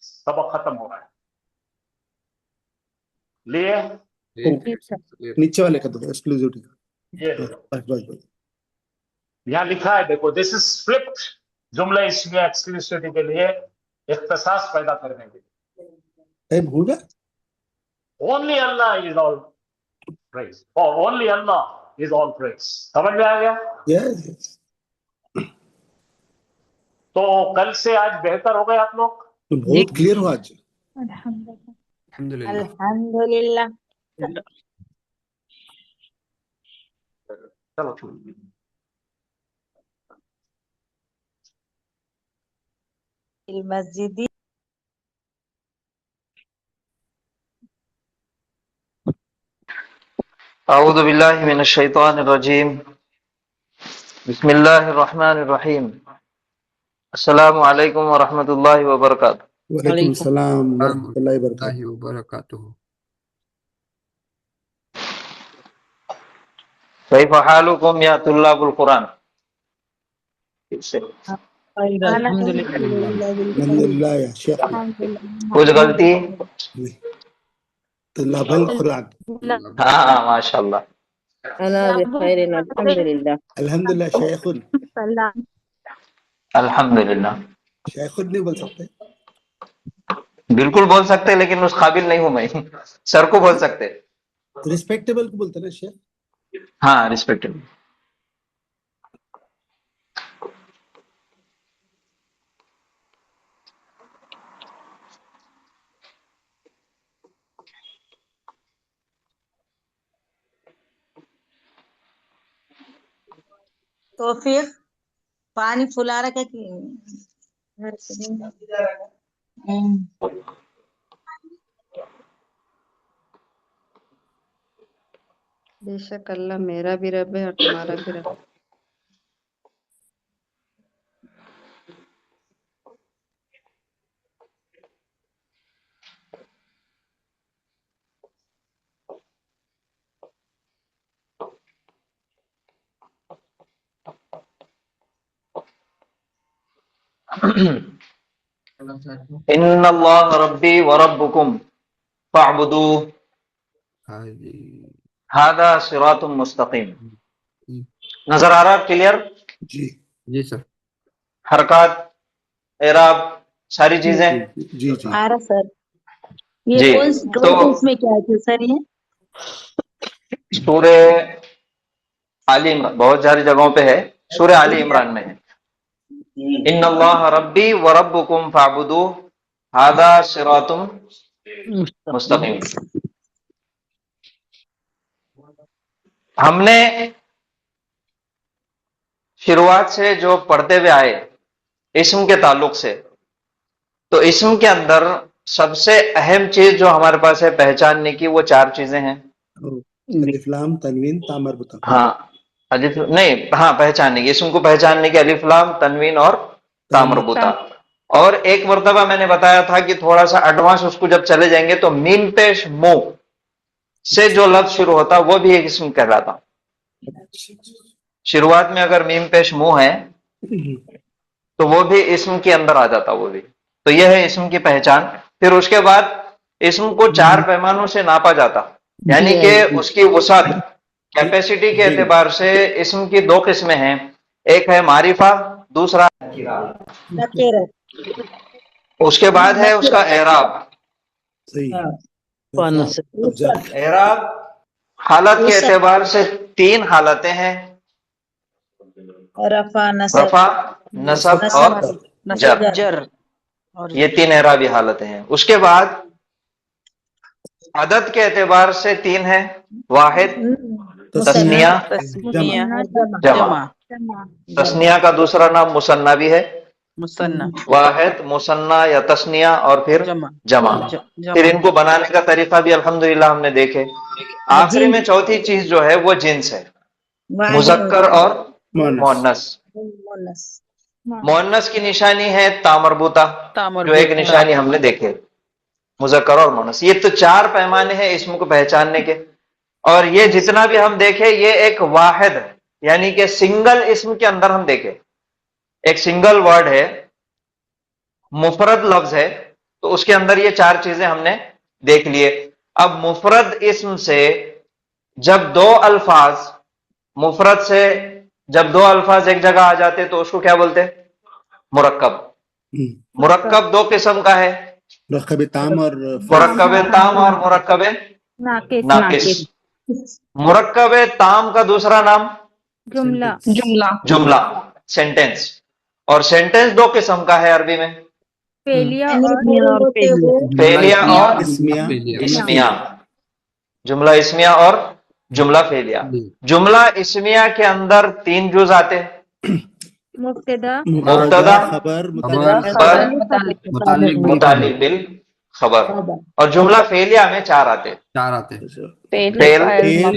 A: سبق ختم ہو رہا ہے. لیے
B: نیچے والے کا دو ایکسکلوزیوٹی کا.
A: یہ لے لو.
B: بس بس بس.
A: یہاں لکھا ہے دیکھو, دس از فلپڈ جملہ اسمیہ ایکسکلوسیوٹی کے لیے, اختصاص پیدا کرنے کے لیے.
B: ٹائم ہو گیا.
A: Only Allah is all praise. Or only Allah is all praise. سمجھ میں آ گیا؟
B: یس
A: تو کل سے آج بہتر ہو گئے آپ لوگ؟
B: بہت کلیئر ہوا آج.
C: الحمدللہ.
D: الحمدللہ.
A: چلو چھوڑ.
D: المسجد
J: اعوذ باللہ من الشیطان الرجیم. بسم اللہ الرحمن الرحیم. السلام علیکم ورحمۃ اللہ وبرکاتہ.
B: وعلیکم السلام ورحمۃ اللہ وبرکاتہ.
C: وبرکاتہ.
J: كيف حالكم يا طلاب القرآن؟
H: خير الحمد لله.
B: الحمدللہ یا شیخ
J: کچھ غلطی؟
B: طلاب القرآن
J: ہاں ماشاء اللہ.
G: أنا بخير الحمد لله.
B: الحمدللہ شیخ
J: الحمدللہ.
B: شیخ نہیں بول سکتے.
J: بالکل بول سکتے لیکن اس قابل نہیں ہوں میں. سر کو بول سکتے.
B: ریسپیکٹیبل کو بولتے نا شیخ.
J: ہاں ریسپیکٹیبل.
D: توفیق پانی پھلا رکھا کہ
G: بے شک اللہ میرا بھی رب ہے اور تمہارا بھی رب.
J: ان اللہ ربی وربکم فاعبدوہ ھذا صراط مستقیم. نظر آ رہا کلیئر؟
B: جی
C: جی سر.
J: حرکات، اعراب، ساری چیزیں.
B: جی جی
D: آ رہا سر. یہ
J: جی تو
D: اس میں کیا ہے سر؟ یہ
J: سورہ آل عمران بہت ساری جگہوں پہ ہے. سورہ آل عمران میں ہے. ان اللہ ربی وربکم فاعبدوہ ھذا صراط مستقیم. ہم نے شروعات سے جو پڑھتے ہوئے آئے اسم کے تعلق سے، تو اسم کے اندر سب سے اہم چیز جو ہمارے پاس ہے پہچاننے کی، وہ 4 چیزیں ہیں.
B: الف لام تنوین تا مربوطہ.
J: ہاں الف نہیں، ہاں پہچاننے کی، اسم کو پہچاننے کی الف لام تنوین اور تا مربوطہ. اور ایک مرتبہ میں نے بتایا تھا کہ تھوڑا سا ایڈوانس اس کو جب چلے جائیں گے تو میم پیش مو سے جو لفظ شروع ہوتا وہ بھی ایک اسم کہلاتا. شروعات میں اگر میم پیش مو ہے تو وہ بھی اسم کے اندر آ جاتا وہ بھی. تو یہ ہے اسم کی پہچان. پھر اس کے بعد اسم کو 4 پیمانوں سے ناپا جاتا، یعنی کہ اس کی وسعت، کیپیسٹی کے اعتبار سے اسم کی 2 قسمیں ہیں. ایک ہے معرفہ، دوسرا
D: نکرہ.
J: اس کے بعد ہے اس کا اعراب.
B: صحیح.
J: اعراب حالت کے اعتبار سے 3 حالتیں ہیں:
D: رفع، نصب،
J: رفع، نصب اور جر. یہ 3 اعرابی حالتیں ہیں. اس کے بعد عدد کے اعتبار سے 3 ہیں: واحد، تثنیہ، جمع. تثنیہ کا دوسرا نام مثنیٰ بھی ہے. واحد، مثنیٰ یا تثنیہ اور پھر جمع. پھر ان کو بنانے کا طریقہ بھی الحمدللہ ہم نے دیکھے. آخری میں چوتھی چیز جو ہے وہ جنس ہے، مذکر اور مؤنث. مؤنث کی نشانی ہے تا مربوطہ، جو ایک نشانی ہم نے دیکھے، مذکر اور مؤنث. یہ تو 4 پیمانے ہیں اسم کو پہچاننے کے. اور یہ جتنا بھی ہم دیکھیں یہ ایک واحد یعنی کہ سنگل اسم کے اندر ہم دیکھیں، ایک سنگل ورڈ ہے، مفرد لفظ ہے، تو اس کے اندر یہ 4 چیزیں ہم نے دیکھ لیے. اب مفرد اسم سے جب 2 الفاظ، مفرد سے جب 2 الفاظ ایک جگہ آ جاتے تو اس کو کیا بولتے؟ مرکب. مرکب 2 قسم کا ہے،
B: مرکب تام اور
J: مرکب تام اور مرکب ناقص. مرکب تام کا دوسرا نام جملہ، سینٹینس. اور سینٹینس 2 قسم کا ہے عربی میں،
I: فعلیہ
J: اور اسمیہ. جملہ اسمیہ اور جملہ فعلیہ. جملہ اسمیہ کے اندر 3 جز آتے ہیں: مبتدا،
B: خبر،
J: متعلق بالخبر. اور جملہ فعلیہ میں 4 آتے: فعل،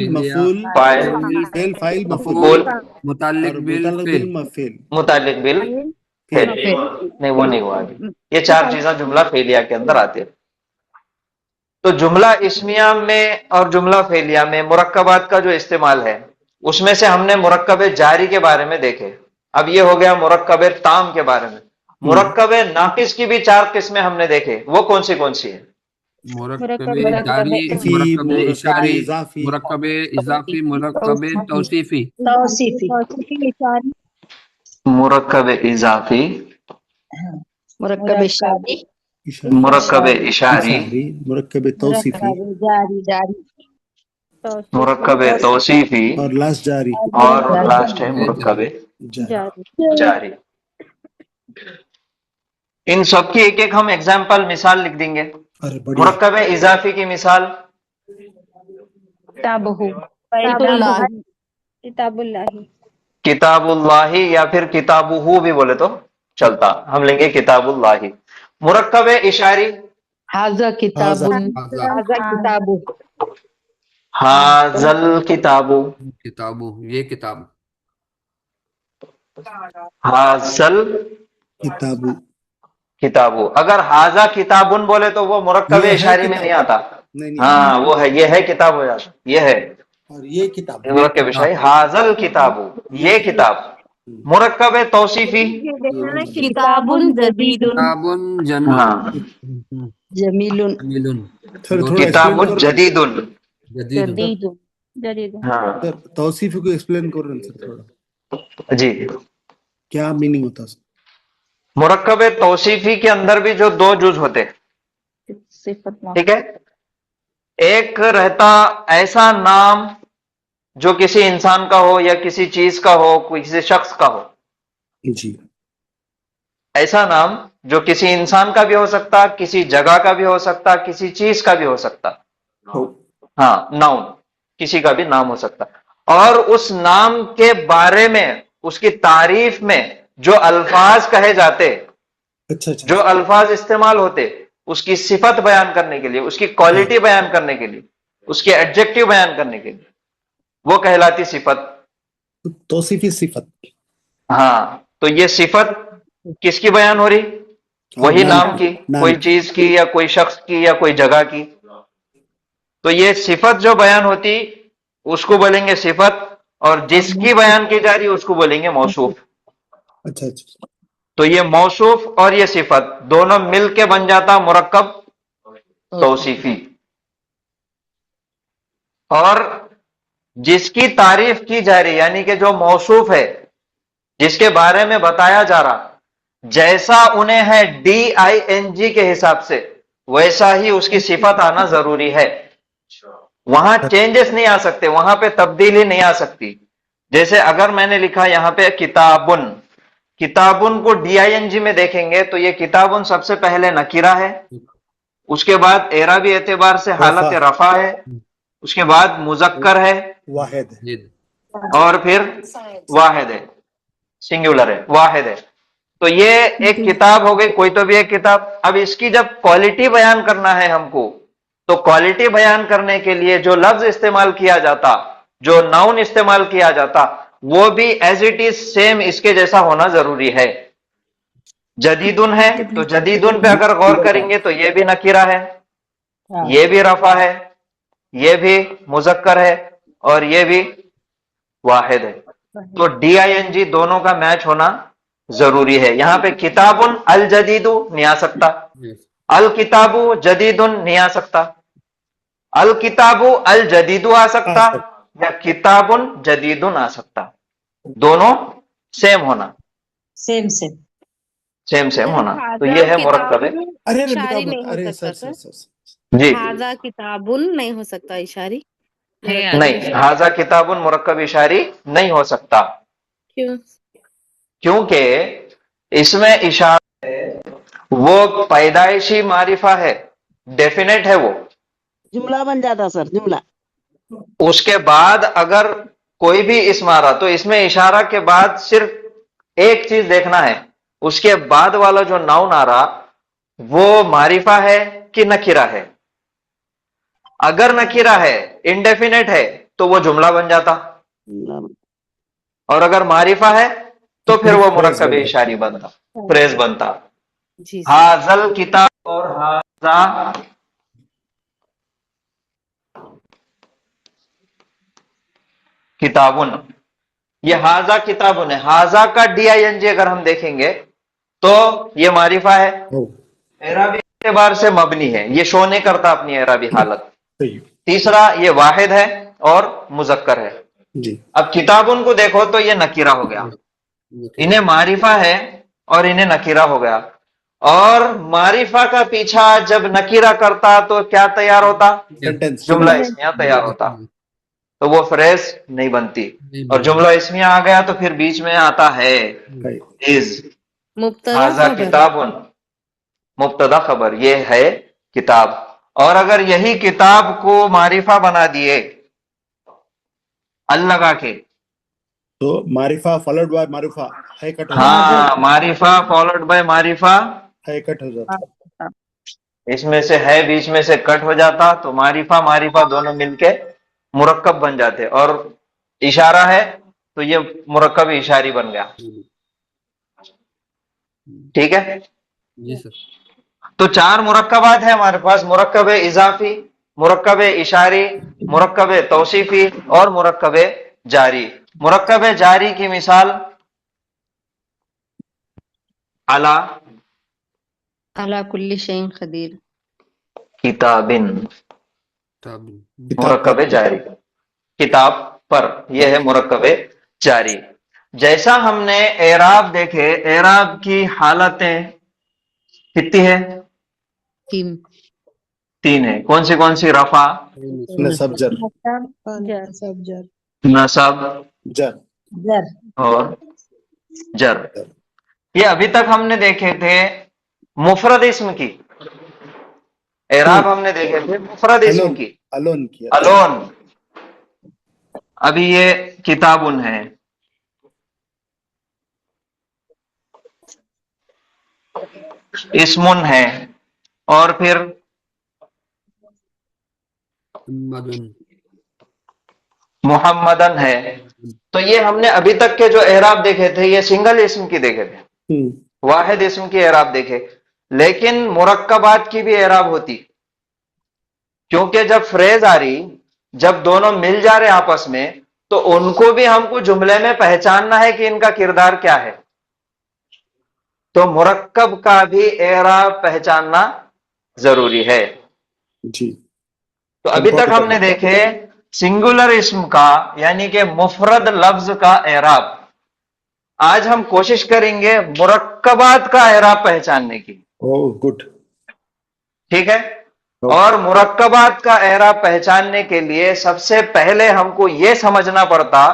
B: مفعول،
J: فاعل،
B: فاعل،
J: مفعول،
C: متعلق بالفعل.
J: متعلق بالفعل. نہیں وہ نہیں ہوا ابھی. یہ 4 چیزیں جملہ فعلیہ کے اندر آتے ہیں. تو جملہ اسمیہ میں اور جملہ فعلیہ میں مرکبات کا جو استعمال ہے उसमें से हमने मुरक्कब जारी के बारे में देखे। अब ये हो गया मुरक्कब ताम के बारे में। मुरक्कब नाकिस की भी 4 किस्में हमने देखे, वो कौन सी है?
C: मुरक्कब जारी, मुरक्कब इशारी, मुरक्कब इजाफी, मुरक्कब तौसीफी।
D: तौसीफी,
J: मुरक्कब इजाफी,
D: मुरक्कब इशारी,
J: मुरक्कब इशारी,
B: मुरक्कब तौसीफी
D: जारी,
J: मुरक्कब तौसीफी,
B: और लास्ट जारी।
J: और लास्ट है मुरक्कब जारी। इन सब की एक एक हम एग्जाम्पल मिसाल लिख देंगे।
B: अरे बढ़िया।
J: मुरक्कब इजाफी की मिसाल किताबुल्लाही या फिर किताबुहू भी बोले तो चलता, हम लेंगे किताबुल्लाही। मुरक्कब इशारी
E: हाजा किताबुन,
J: हाजल किताबु,
C: किताबु, ये किताब।
J: हाजल
B: किताबु,
J: किताबु। अगर हाजा किताबुन बोले तो वो मुरक्कब
B: ये है
J: इशारी में
B: किताब।
J: नहीं आता।
B: नहीं
J: हाँ वो है, ये है किताब हो जाता, ये है
B: और ये किताब।
J: मुरक्कब इशारी। हाजल किताबु, ये किताब। मुरक्कब तौसीफी
E: किताबुन जदीदुन,
C: किताबुन
J: हाँ
E: जमीलुन,
C: जमीलुन,
B: थोड़ा
J: किताबुन
B: explain करो।
J: जदीदुन,
C: जदीदुन।
I: जदीद
J: हाँ
B: सर तौसीफ को एक्सप्लेन करो ना सर थोड़ा,
J: जी।
B: क्या मीनिंग होता है?
J: मुरक्कब तौसीफी के अंदर भी जो 2 जुज होते, ठीक है। एक रहता ऐसा नाम जो किसी इंसान का हो या किसी चीज का हो, किसी शख्स का हो।
B: जी।
J: ऐसा नाम जो किसी इंसान का भी हो सकता, किसी जगह का भी हो सकता, किसी चीज का भी हो सकता। हाँ, नाउन, किसी का भी नाम हो सकता। और उस नाम के बारे में, उसकी तारीफ में जो अल्फाज कहे जाते,
B: अच्छा।
J: जो अल्फाज इस्तेमाल होते, उसकी सिफत बयान करने के लिए, उसकी क्वालिटी बयान करने के लिए, उसके एडजेक्टिव बयान करने के लिए, वो कहलाती सिफत।
B: तौसीफी सिफत।
J: हाँ, तो ये सिफत किसकी बयान हो रही? वही नाम की, कोई चीज की या कोई शख्स की या कोई जगह की। तो ये सिफत जो बयान होती उसको बोलेंगे सिफत, और जिसकी बयान की जा रही उसको बोलेंगे मौसूफ।
B: अच्छा।
J: तो ये मौसूफ और ये सिफत दोनों मिलके बन जाता मुरक्कब तौसीफी। और जिसकी तारीफ की जा रही, यानी कि जो मौसूफ है, जिसके बारे में बताया जा रहा, जैसा उन्हें है DING के हिसाब से, वैसा ही उसकी सिफत आना जरूरी है। वहां चेंजेस नहीं आ सकते, वहां पे तब्दीली नहीं आ सकती। जैसे अगर मैंने लिखा यहां पे किताबुन, किताबुन को DING में देखेंगे तो ये किताबुन सबसे पहले नकीरा है, उसके बाद एराबी एतबार से हालत रफा है, उसके बाद मुजक्कर है,
B: वाहिद,
J: और फिर वाहिद है, सिंगुलर है, वाहिद है। तो ये एक किताब हो गई, कोई तो भी एक किताब। अब इसकी जब क्वालिटी बयान करना है हमको, तो क्वालिटी बयान करने के लिए जो लफ्ज इस्तेमाल किया जाता, जो नाउन इस्तेमाल किया जाता, वो भी एज इट इज सेम इसके जैसा होना जरूरी है। जदीदुन है तो जदीदुन पे अगर गौर करेंगे तो ये भी नकीरा है, ये भी रफा है, ये भी मुजक्कर है, और ये भी वाहिद है। तो DING दोनों का मैच होना जरूरी है। यहां पे किताबुन अल जदीदु नहीं आ सकता, अल किताबु जदीदुन नहीं आ सकता, अल किताबु अल जदीदु आ सकता, या किताबुन जदीदुन आ सकता। दोनों सेम होना, सेम होना। तो ये है मुरक्कब है।
B: अरे सर
J: जी
K: हाजा किताबुन नहीं हो सकता इशारी,
J: नहीं, हाजा किताबुन मुरक्कब इशारी नहीं हो सकता।
K: क्यों?
J: क्योंकि इसमें इशारा है, वो पैदाइशी मारिफा है, डेफिनेट है, वो
G: जुमला बन जाता सर, जुमला।
J: उसके बाद अगर कोई भी इसम आ रहा तो इसमें इशारा के बाद सिर्फ एक चीज देखना है, उसके बाद वाला जो नाउन आ रहा वो मारिफा है कि नकीरा है। अगर नकीरा है, इंडेफिनेट है, तो वो जुमला बन जाता, और अगर मारिफा है तो फिर वो मुरक्कब इशारी बनता, फ्रेज बनता। हाजल किताब और हाजा किताबुन, ये हाजा किताबुन है। हाजा का DING अगर हम देखेंगे तो ये मारिफा है, एराबी एतबार से मबनी है, ये शो नहीं करता अपनी एराबी हालत। तीसरा ये वाहिद है और मुजक्कर है
B: जी।
J: अब किताबुन को देखो तो ये नकीरा हो गया, इन्हें मारिफा है और इन्हें नकीरा हो गया। और मारिफा का पीछा जब नकीरा करता तो क्या तैयार होता? जुमला इस्मिया तैयार होता, तो वो फ्रेज नहीं बनती। और जुमला इस्मिया आ गया तो फिर बीच में आता है इज,
K: मुब्तदा
J: हाजा
K: खबर।
J: किताबुन, मुब्तदा खबर, ये है किताब। और अगर यही किताब को मारिफा बना दिए अल लगा के,
B: तो मारिफा फॉलोड बाय मारिफा है कट हो
J: हाँ, मारिफा फॉलोड बाय मारिफा,
B: है कट हो जाता।
J: इसमें से है बीच में से कट हो जाता, तो मारिफा मारिफा दोनों मिलके मुरक्कब बन जाते। और इशारा है तो ये मुरक्कब इशारी बन गया। ठीक है
C: जी सर।
J: तो 4 मुरक्कबात है हमारे पास, मुरक्कब इजाफी, मुरक्कब इशारी, मुरक्कब तौसीफी और मुरक्कब जारी। मुरक्कब जारी की मिसाल अला,
K: अला कुल्ली शैइन कदीर।
J: किताबिन,
C: किताब
J: मुरक्कब जारी, किताब पर, यह है मुरक्कब जारी। जैसा हमने एराब देखे, एराब की हालतें कितनी है? 3 है। कौन सी? रफा,
B: नसब जर
G: सब जर
J: नसब
B: जर
J: और जर। ये अभी तक हमने देखे थे मुफरद इस्म की, एराब हमने देखे थे मुफरद इस्म की,
B: अलोन किया,
J: अलोन। अभी ये किताबुन है, इस्मुन है, और फिर मुहम्मदन है। तो ये हमने अभी तक के जो एराब देखे थे ये सिंगल इस्म की देखे थे, वाहिद इस्म की एराब देखे। लेकिन मुरक्कबात की भी एराब होती, क्योंकि जब फ्रेज आ रही, जब दोनों मिल जा रहे आपस में, तो उनको भी हमको जुमले में पहचानना है कि इनका किरदार क्या है। तो मुरक्कब का भी एराब पहचानना जरूरी है
B: जी।
J: तो अभी तक हमने देखे सिंगुलर इस्म का, यानी कि मुफरद लफ्ज का एराब। आज हम कोशिश करेंगे मुरक्कबात का एराब पहचानने की।
B: ओह गुड,
J: ठीक है। और मुरक्कबात का एराब पहचानने के लिए सबसे पहले हमको यह समझना पड़ता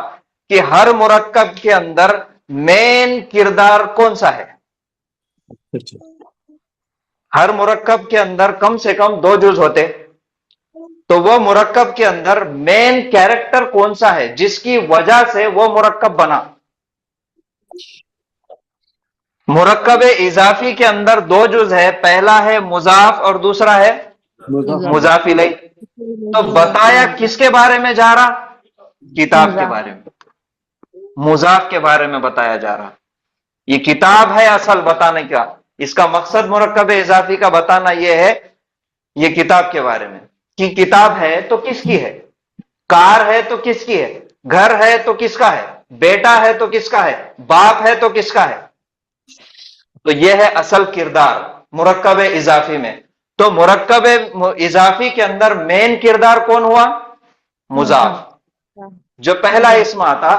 J: कि हर मुरक्कब के अंदर मेन किरदार कौन सा है। हर मुरक्कब के अंदर कम से कम 2 जुज होते, तो वो मुरक्कब के अंदर मेन कैरेक्टर कौन सा है जिसकी वजह से वो मुरक्कब बना। मुरक्कब इजाफी के अंदर 2 जुज है, पहला है मुजाफ और दूसरा है मुजाफ इलैह। तो बताया किसके बारे में जा रहा? किताब के बारे में, मुजाफ के बारे में बताया जा रहा। ये किताब है असल बताने का, इसका मकसद मुरक्कब इजाफी का बताना यह है, ये किताब के बारे में कि किताब है तो किसकी है, कार है तो किसकी है, घर है तो किसका है, बेटा है तो किसका है, बाप है तो किसका है। तो यह है असल किरदार मुरक्कब इजाफी में। तो मुरक्कब इजाफी के अंदर मेन किरदार कौन हुआ? मुजाफ, जो पहला इस्म आता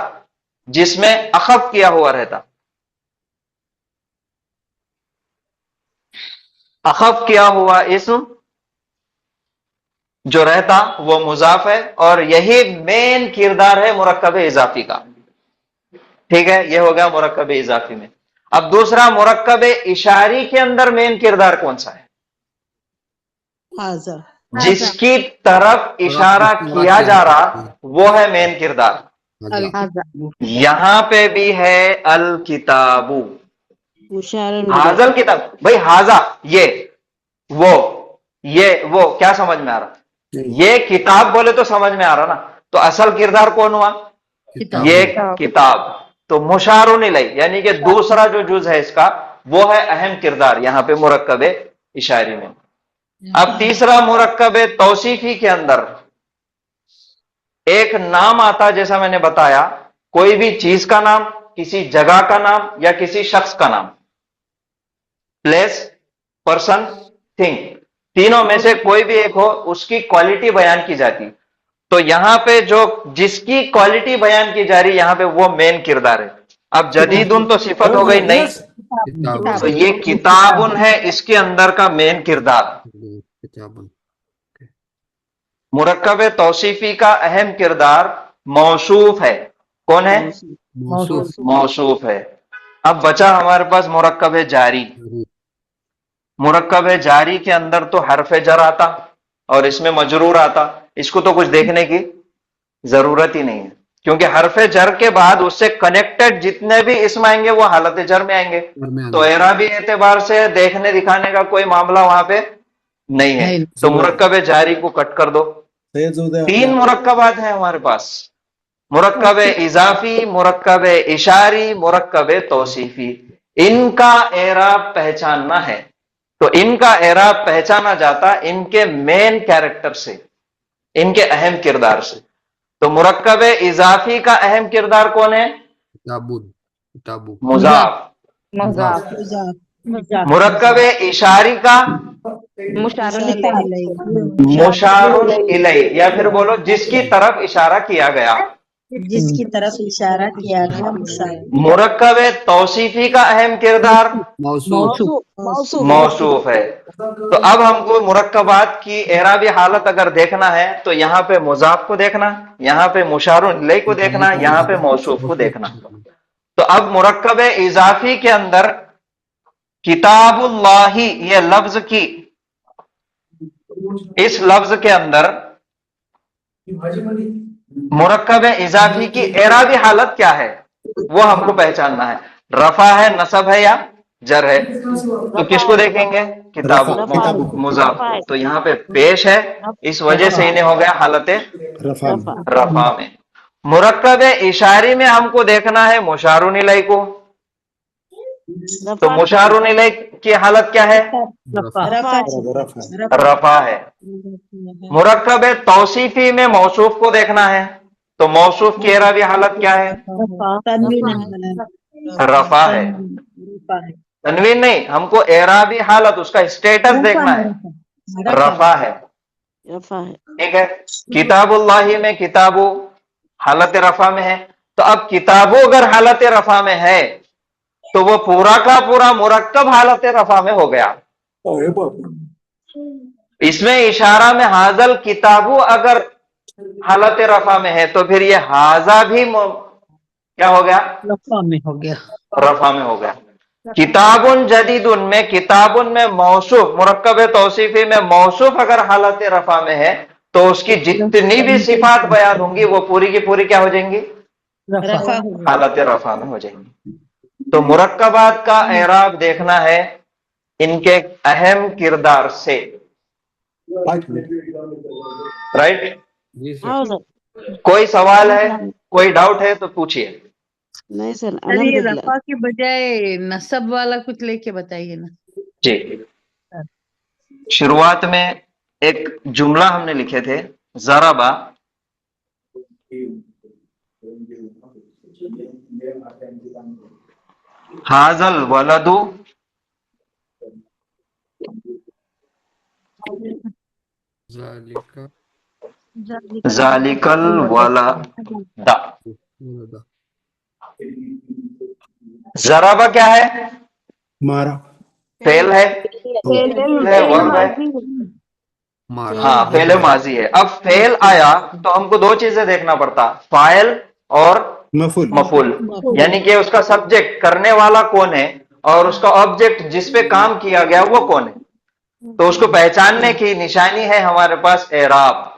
J: जिसमें अखफ किया हुआ रहता। अखफ किया हुआ इस्म जो रहता वो मुजाफ है, और यही मेन किरदार है मुरक्कब इजाफी का। ठीक है, यह हो गया मुरक्कब इजाफी में। अब दूसरा, मुरक्कब इशारी के अंदर मेन किरदार कौन सा है?
G: हाजा,
J: जिसकी तरफ इशारा किया जा रहा वो है मेन किरदार। यहां पे भी है अल किताबू, हाजल किताब। भाई हाजा ये वो क्या समझ में आ रहा? ये किताब बोले तो समझ में आ रहा ना। तो असल किरदार कौन हुआ? ये किताब। तो मुशारुन इलैह यानी कि दूसरा जो जुज है इसका वो है अहम किरदार यहां पे मुरक्कब इशारी में। अब तीसरा मुरक्कब तौसीफी के अंदर एक नाम आता जैसा मैंने बताया, कोई भी चीज का नाम, किसी जगह का नाम या किसी शख्स का नाम, प्लेस, पर्सन, थिंग, तीनों में से कोई भी एक हो, उसकी क्वालिटी बयान की जाती। तो यहां पे जो जिसकी क्वालिटी बयान की जा रही, यहां पे वो मेन किरदार है। अब जदीदुन तो सिफत हो गई नहीं,
C: किताब
J: तो ये किताबुन है, इसके अंदर का मेन किरदार।
C: किताब
J: मुरक्कब तौसीफी का अहम किरदार मौसूफ है। कौन है?
C: मौसूफ
J: मौसूफ है। अब बचा हमारे पास मुरक्कब जारी। मुरक्कब जारी के अंदर तो हरफ जर आता और इसमें मजरूर आता। इसको तो कुछ देखने की जरूरत ही नहीं है, क्योंकि हरफ जर के बाद उससे कनेक्टेड जितने भी इसम आएंगे वो हालत जर में आएंगे। तो एराबी एतबार से देखने दिखाने का कोई मामला वहां पे नहीं है। तो मुरक्कब जारी को कट कर दो। तीन मुरक्कबात हैं हमारे पास, मुरक्कब इजाफी, मुरक्कब इशारी, मुरक्कब तौसीफी। इनका एराब पहचानना है। तो इनका एराब पहचाना जाता इनके मेन कैरेक्टर से, इनके अहम किरदार से। तो मुरक्कब इजाफी का अहम किरदार कौन है?
C: किताबु
J: मुजाफ।
G: मुजाफ
J: मुरक्कब इशारी का मुशारुल इलैहि, या फिर बोलो जिसकी तरफ इशारा किया गया,
D: जिसकी तरफ इशारा किया गया मुशार।
J: मुरक्कब तौसीफी का अहम किरदार मौसूफ है। तो अब हमको मुरक्कबात की एराबी हालत अगर देखना है तो यहाँ पे मुजाफ को देखना, यहाँ पे मुशारुल इलैहि को देखना, यहाँ पे मौसूफ को देखना। तो अब मुरक्कब इजाफी के अंदर किताबुल्लाही, ये लफ्ज की, इस लफ्ज के अंदर मुरक्कब इजाफी की एराबी हालत क्या है वो हमको पहचानना है। रफा है, नसब है या जर है? तो किसको देखेंगे? किताब मुजाफ। तो यहाँ पे पेश है, इस वजह से इन्हें हो गया हालत रफा में। मुरक्कब इशारी में हमको देखना है मुशारुन इलैहि को। तो मुशारुन इलैहि की हालत क्या है? रफा है। मुरक्कब तौसीफी में मौसूफ को देखना है। तो मौसूफ की एराबी हालत क्या है? रफा है। तनवीन नहीं, हमको एराबी हालत, उसका स्टेटस देखना है। रफा है, ठीक है। किताबुल्लाही में किताबु हालत रफा में है। तो अब किताबु अगर हालत रफा में है तो वो पूरा का पूरा मुरक्कब हालत रफा में हो गया। इसमें इशारा में हाजल किताबु अगर हालत रफा में है तो फिर ये हाजा भी क्या हो गया?
G: रफा में हो गया।
J: रफा में हो गया। किताबुन जदीदुन में, किताबुन में मौसूफ, मुरक्कब तौसीफी में मौसूफ अगर हालत रफा में है तो उसकी जितनी भी सिफात बयान होंगी वो पूरी की पूरी क्या हो जाएंगी? हालत रफा में हो जाएंगी। तो मुरक्कबात का एराब देखना है इनके अहम किरदार से। राइट? कोई सवाल है, कोई डाउट है तो पूछिए।
K: नहीं सर,
E: ये रफा के बजाय नसब वाला कुछ लेके बताइए ना
J: जी। शुरुआत में एक जुमला हमने लिखे थे, ज़रबा, हाजल वलदु जालिकल वलदा। ज़रबा क्या है?
B: मारा।
J: फेल है, वर्ब है। हाँ, फेल माजी है। अब फेल आया तो हमको दो चीजें देखना पड़ता, फाइल और मफूल। यानी कि उसका सब्जेक्ट करने वाला कौन है और उसका ऑब्जेक्ट जिस पे काम किया गया वो कौन है। तो उसको पहचानने की निशानी है हमारे पास एराब।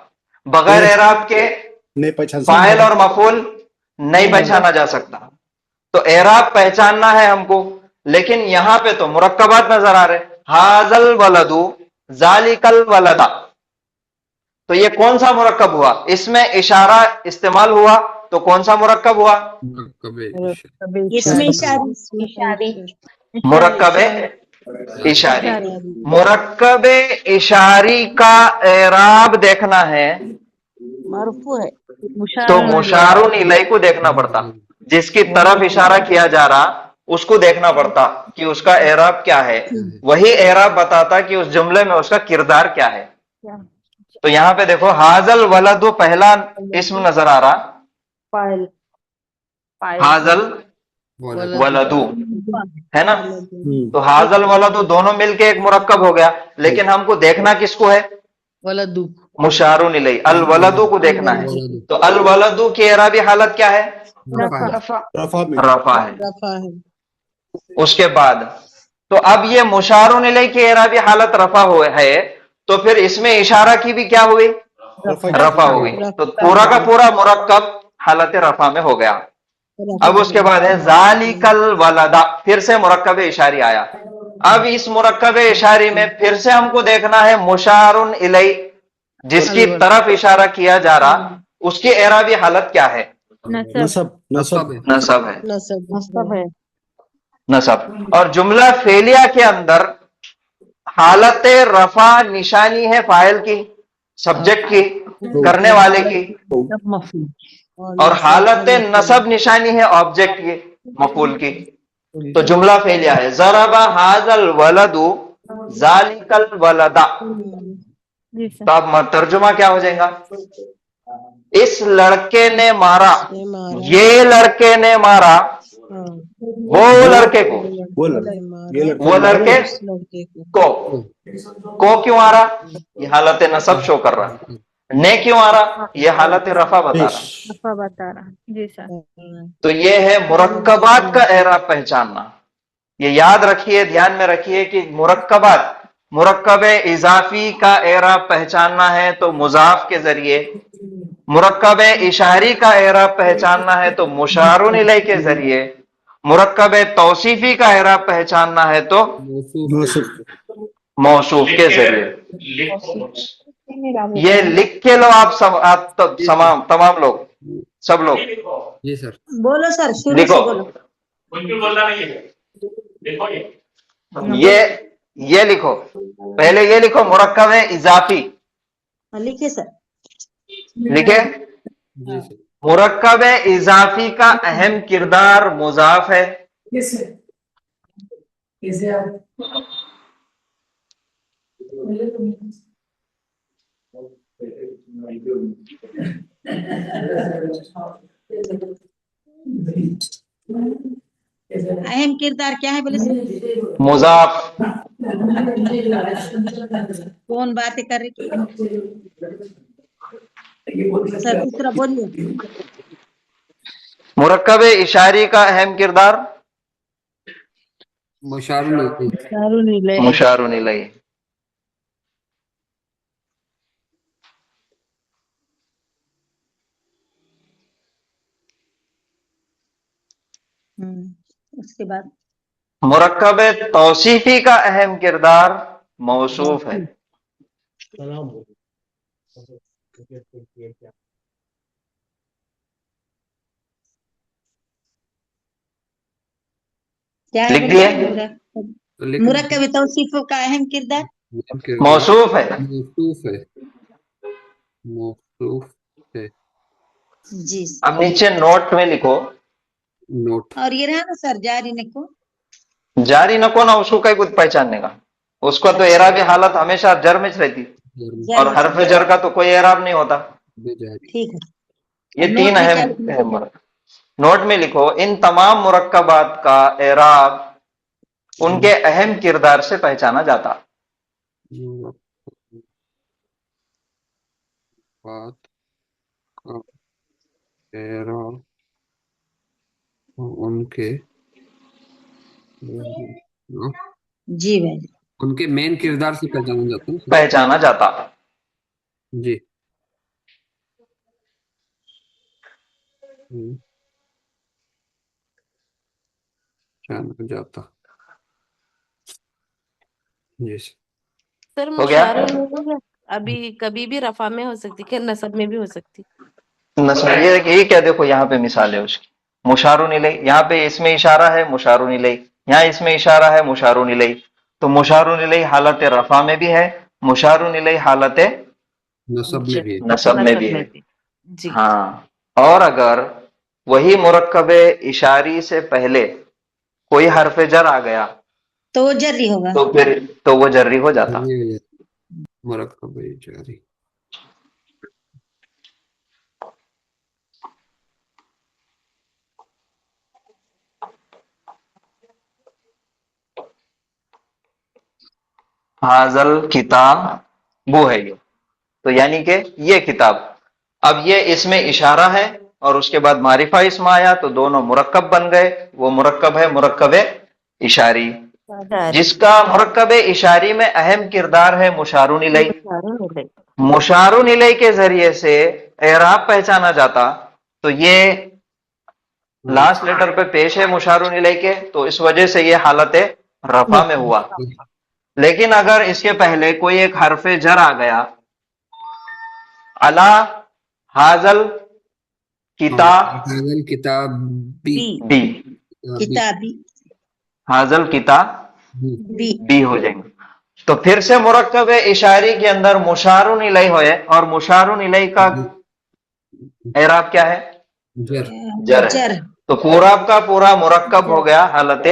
J: बगैर एराब के फाइल और मफूल नहीं पहचाना जा सकता। तो एराब पहचानना है हमको, लेकिन यहां पे तो मुरक्कबात नजर आ रहे, हाजल वलदु, जालिकल वलदा। तो ये कौन सा मुरक्कब हुआ? इसमें इशारा इस्तेमाल हुआ तो कौन सा मुरक्कब हुआ?
D: इसमें इशारी।
J: मुरक्कब इशारी। मुरक्कब इशारी का एराब देखना है।
K: मरफू है,
J: तो मुशारुन इलैहि को देखना पड़ता, जिसकी तरफ इशारा किया जा रहा उसको देखना पड़ता कि उसका एराब क्या है, वही एराब बताता कि उस जुमले में उसका किरदार क्या है। तो यहाँ पे देखो हाजल वलदु पहला इस्म नजर आ रहा,
F: फाइल
J: हाजल वलदु है ना, तो हाजल वलदु दोनों मिलके एक मुरक्कब हो गया, लेकिन हमको देखना किसको है,
E: वलदू
J: मुशारुन इलैहि, अल वलदु को देखना है। तो अल वलदु की एराबी हालत क्या है,
B: रफा में
J: रफा है।
G: रफा है।
J: उसके बाद तो अब ये मुशारुन इलैहि की एराबी हालत रफा हुए है, तो फिर इसमें इशारा की भी क्या हुई, रफा हो गई। तो पूरा का पूरा मुरक्कब हालत रफा में हो गया। अब उसके बाद है जालिकल वलदा, फिर से मुरक्कब इशारी आया। अब इस मुरक्कब इशारी में फिर से हमको देखना है मुशारुन इलैहि, जिसकी तरफ इशारा किया जा रहा उसकी एराबी हालत क्या है,
B: नसब नसब
J: नसब है,
G: नसब है।
J: नसब। और जुमला फेलिया के अंदर हालत रफा निशानी है फाइल की, सब्जेक्ट की, करने वाले की, और हालत नसब निशानी है ऑब्जेक्ट की, मफूल की। तो जुमला फेलिया है ज़रबा हाज़ल वलदु ज़ालिकल वलदा। तो अब तर्जुमा क्या हो जाएगा, इस लड़के ने मारा, ये लड़के ने मारा वो लड़के को, वो लड़के को क्यों आ रहा, ये हालत नसब शो कर रहा है। ने क्यों आ रहा, ये हालत रफा बता रहा।
I: जी सर।
J: तो ये है मुरक्कबात का एराब पहचानना। ये याद रखिए, ध्यान में रखिए कि मुरक्कबात, मुरक्कब इजाफी का एराब पहचानना है तो मुजाफ के जरिए, मुरक्कब इशारी का एराब पहचानना है तो मुशारुन इलैहि के जरिए, मुरक्कब तौसीफी का एराब पहचानना है तो मौसूफ के जरिए। ये लिख के लो आप सब, आप तमाम लोग, सब लोग
C: जी सर।
D: बोलो सर, शुरू
J: लिखो।
D: से बोलो।
A: बिल्कुल बोलना नहीं है, देखो
J: ये लिखो, पहले ये लिखो मुरक्कब इजाफी,
D: लिखिए सर।
J: लिखे।
C: जी सर।
J: मुरक्कब इजाफी का अहम किरदार मुजाफ है।
D: अहम किरदार क्या है बोले सर?
J: मुजाफ।
D: कौन बातें कर रही सर? दूसरा बोलिए।
J: मुरक्कब इशारी का अहम किरदार
C: मुशारुन इलैहि।
J: मुशारुन इलैहि।
D: उसके बाद
J: मुरक्कब तौसीफी का अहम किरदार मौसूफ है।
D: क्या
J: लिख
D: है
J: दिए?
D: मुरक्कब तौसीफ का अहम किरदार
J: मौसूफ है।
C: मौसूफ है।
D: जी।
J: अब नीचे नोट में लिखो,
C: नोट।
D: और ये रहा ना सर जारी नको,
J: जारी नको ना, उसको कहीं कुछ पहचानने का, उसका तो एराबी हालत हमेशा जर में रहती, और हरफ जर का तो कोई एराब नहीं होता।
D: ठीक है।
J: ये तीन अहम नोट में लिखो, इन तमाम मुरक्कबात का एराब उनके अहम किरदार से पहचाना जाता।
C: बात का एराब उनके
D: जी भाई,
C: उनके मेन किरदार से पहचाना जाता है।
J: पहचाना जाता।
C: जी। पहचाना जाता। जी
K: सर
J: हो गया?
K: मुशारुन अभी कभी भी रफा में हो सकती है, नसब में भी हो सकती।
J: नस्ब ये क्या, देखो यहाँ पे मिसाल है उसकी। मुशारुन इलैहि, यहाँ पे इसमें इशारा है मुशारुन इलैहि, यहाँ इसमें इशारा है मुशारुन इलैहि। तो मुशारुन इलैहि हालत रफा में भी है, मुशारुन इलैहि हालत
C: नसब में भी है।
J: नसब में भी है।
K: जी
J: हाँ, और अगर वही मुरक्कब इशारी से पहले कोई हरफ जर आ गया
D: तो वो जर्री होगा।
J: तो फिर तो वो जर्री हो जाता।
C: ये हो जाता मुरक्कब जारी।
J: हाजल किताब वो है ये, तो यानी कि ये किताब। अब ये इसमें इशारा है और उसके बाद मारिफा इसम आया तो दोनों मुरक्कब बन गए। वो मुरक्कब है मुरक्कब इशारी, जिसका मुरक्कब इशारी में अहम किरदार है मुशारुन इलैह। मुशारुन इलैह के जरिए से एराब पहचाना जाता, तो ये लास्ट लेटर पे पेश है मुशारुन इलैह के, तो इस वजह से ये हालत रफा में हुआ। लेकिन अगर इसके पहले कोई एक हरफे जर आ गया, अला हाजल
C: हाजल किताबी
J: बी,
D: किताबी
J: हाजल किताबी बी हो जाएंगे। तो फिर से मुरक्कब इशारी के अंदर मुशारुन इलैह होए, और मुशारुन इलैह का एराब क्या है? जर है। तो पूरा का पूरा मुरक्कब हो गया हालत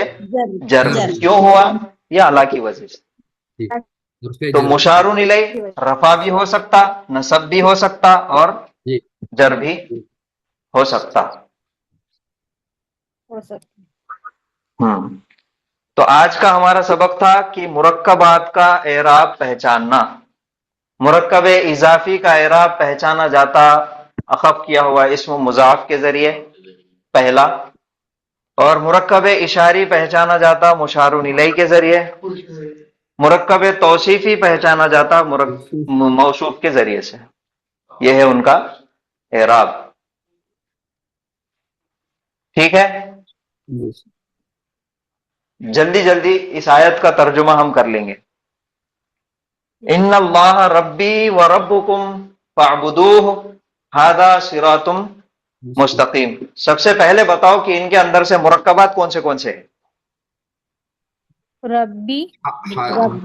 J: जर। क्यों हुआ? यह अला की वजह से। तो मुशारुन इलैह रफा भी हो सकता, नसब भी हो सकता, और जर भी हो सकता। तो आज का हमारा सबक था कि मुरक्कबात का एराब पहचानना। मुरक्कब इजाफी का एराब पहचाना जाता अखफ किया हुआ इस्म मुजाफ के जरिए पहला, और मुरक्कब इशारी पहचाना जाता मुशारुन इलैह के जरिए। मुरक्कब तौसीफी पहचाना जाता मौसूफ के जरिए से। यह है उनका एराब। ठीक है, जल्दी जल्दी इस आयत का तर्जुमा हम कर लेंगे। इन्नल्लाह रब्बी व रब्बुकुम फअबुदूह हादा सिरातुम मुस्तकीम। सबसे पहले बताओ कि इनके अंदर से मुरक्कबात कौन से हैं?
I: रब्बी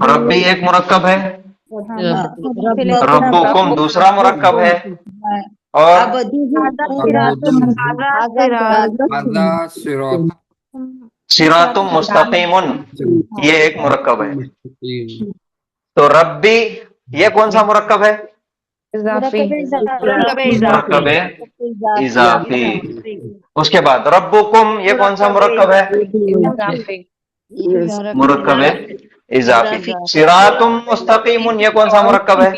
J: रब्बी एक मुरक्कब है, रब्बुकुम दूसरा मुरक्कब है, और सिरातुम मुस्तकीमुन ये एक मुरक्कब है। तो रब्बी ये कौन सा मुरक्कब है? मुरक्कब इजाफी। उसके बाद रब्बुकुम ये कौन सा मुरक्कब है? मुरक्कब इजाफी। सिरातुम मुस्तकीमुन ये कौन सा मुरक्कब है?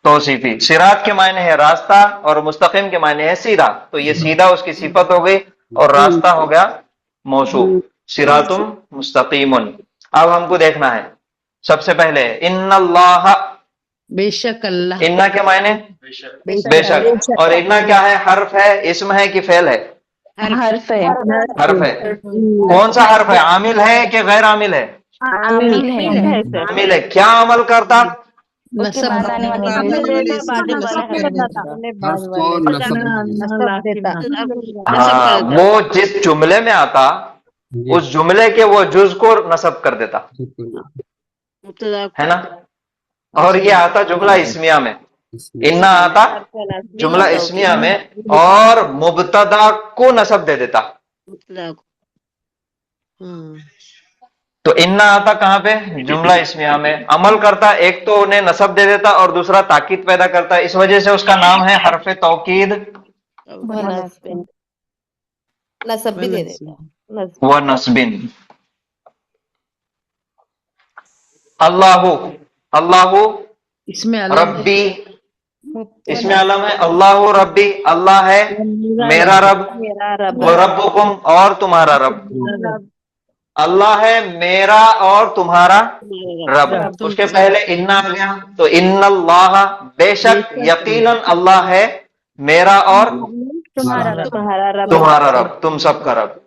J: तौसीफी। सिरात के मायने है रास्ता और मुस्तकीम के मायने है सीधा, तो ये सीधा उसकी सिफत हो गई और रास्ता हो गया मौसूफ। सिरातुम मुस्तकीमुन। अब हमको देखना है सबसे पहले इन्नल्लाह,
E: बेशक अल्लाह।
J: इन्ना के मायने बेशक, और इन्ना क्या है? हर्फ है, इस्म है कि फेल है?
E: हर्फ है।
J: हर्फ है। कौन सा हर्फ है? आमिल है कि गैर आमिल है? आमिल है। क्या अमल करता? हाँ, वो जिस जुमले में आता उस जुमले के वो जुज को नसब कर देता है ना। और ये आता जुमला इस्मिया में, इन्ना आता जुमला इस्मिया में और मुब्तदा को नसब दे देता। तो इन्ना आता कहां पे? जुमला इस्मिया में। अमल करता, एक तो उन्हें नसब दे देता और दूसरा ताकीद पैदा करता। इस वजह से उसका नाम है हरफ तौकीद
K: नसब भी दे देता
J: व नस्बिन। अल्लाहु, अल्लाहु रब्बी, इसमें अलम है। अल्लाहु रब्बी, अल्लाह है मेरा रब, व रब्बुकुम और तुम्हारा रब। अल्लाह है मेरा और तुम्हारा रब। उसके पहले इन्ना आ गया, तो इन्नल्लाह बेशक यकीनन अल्लाह है मेरा और तुम्हारा रब, तुम सबका रब।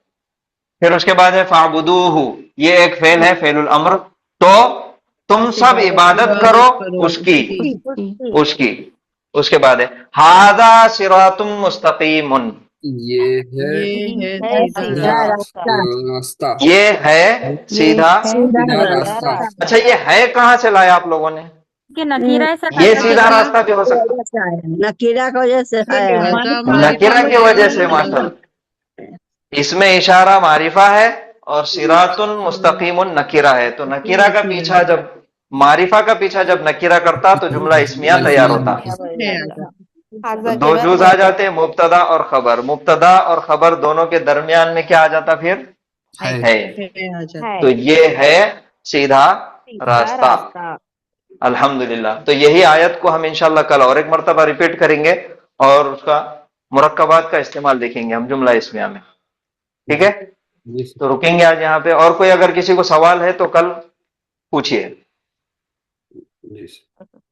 J: फिर उसके बाद है फाबुदूहु, ये एक फेल है, फेलुल अम्र। तो तुम सब इबादत करो उसकी। उसके बाद है हादा सिरातुम मुस्तकीमुन,
C: یہ ہے
G: ये है
K: है
G: सीधा
K: सीधा
G: रास्ता
K: रास्ता।
C: راستہ
J: یہ ہے सीधा
C: सीधा रास्ता
J: अच्छा ये है कहाँ से लाया आप लोगों ने
I: कि नकीरा से
J: ये
I: हटा
J: सीधा
I: के
J: रास्ता भी हो सकता
F: नकीरा की वजह से है
J: है नकीरा की वजह से माशाअल्लाह इसमें इशारा मारिफा है और सिरातुन मुस्तकीमुन नकीरा है तो नकीरा का पीछा जब मारिफा का पीछा जब नकीरा करता तो जुमला इस्मिया तैयार होता तो दो जुज आ जाते हैं मुब्तदा और खबर मुब्तदा और खबर दोनों के दरमियान में क्या आ जाता फिर है तो ये है सीधा रास्ता अल्हम्दुलिल्लाह तो यही आयत को हम इंशाल्लाह कल और एक मर्तबा रिपीट करेंगे और उसका मुरक्कबात का इस्तेमाल देखेंगे हम जुमला इस्मिया में ठीक है तो रुकेंगे आज यहाँ पे और कोई अगर किसी को सवाल है तो कल पूछिए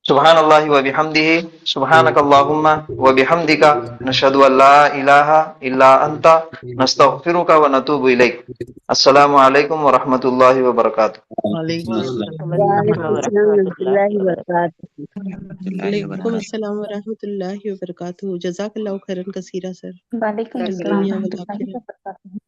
J: सुभान अल्लाहि व बिहम्दिही सुब्हानक अल्लाहुम्मा व बिहम्दिका नशहदु अल्ला इलाहा इल्ला अंता नस्तगफिरुका व नतूबु इलैक अस्सलामु अलैकुम व रहमतुल्लाहि व बरकातुहू
G: वालेकुम अस्सलाम व रहमतुल्लाहि व बरकातुहू जज़ाकल्लाहु खैरन कसीरा सर
I: वालेकुम
G: दुनिया वल आखिरत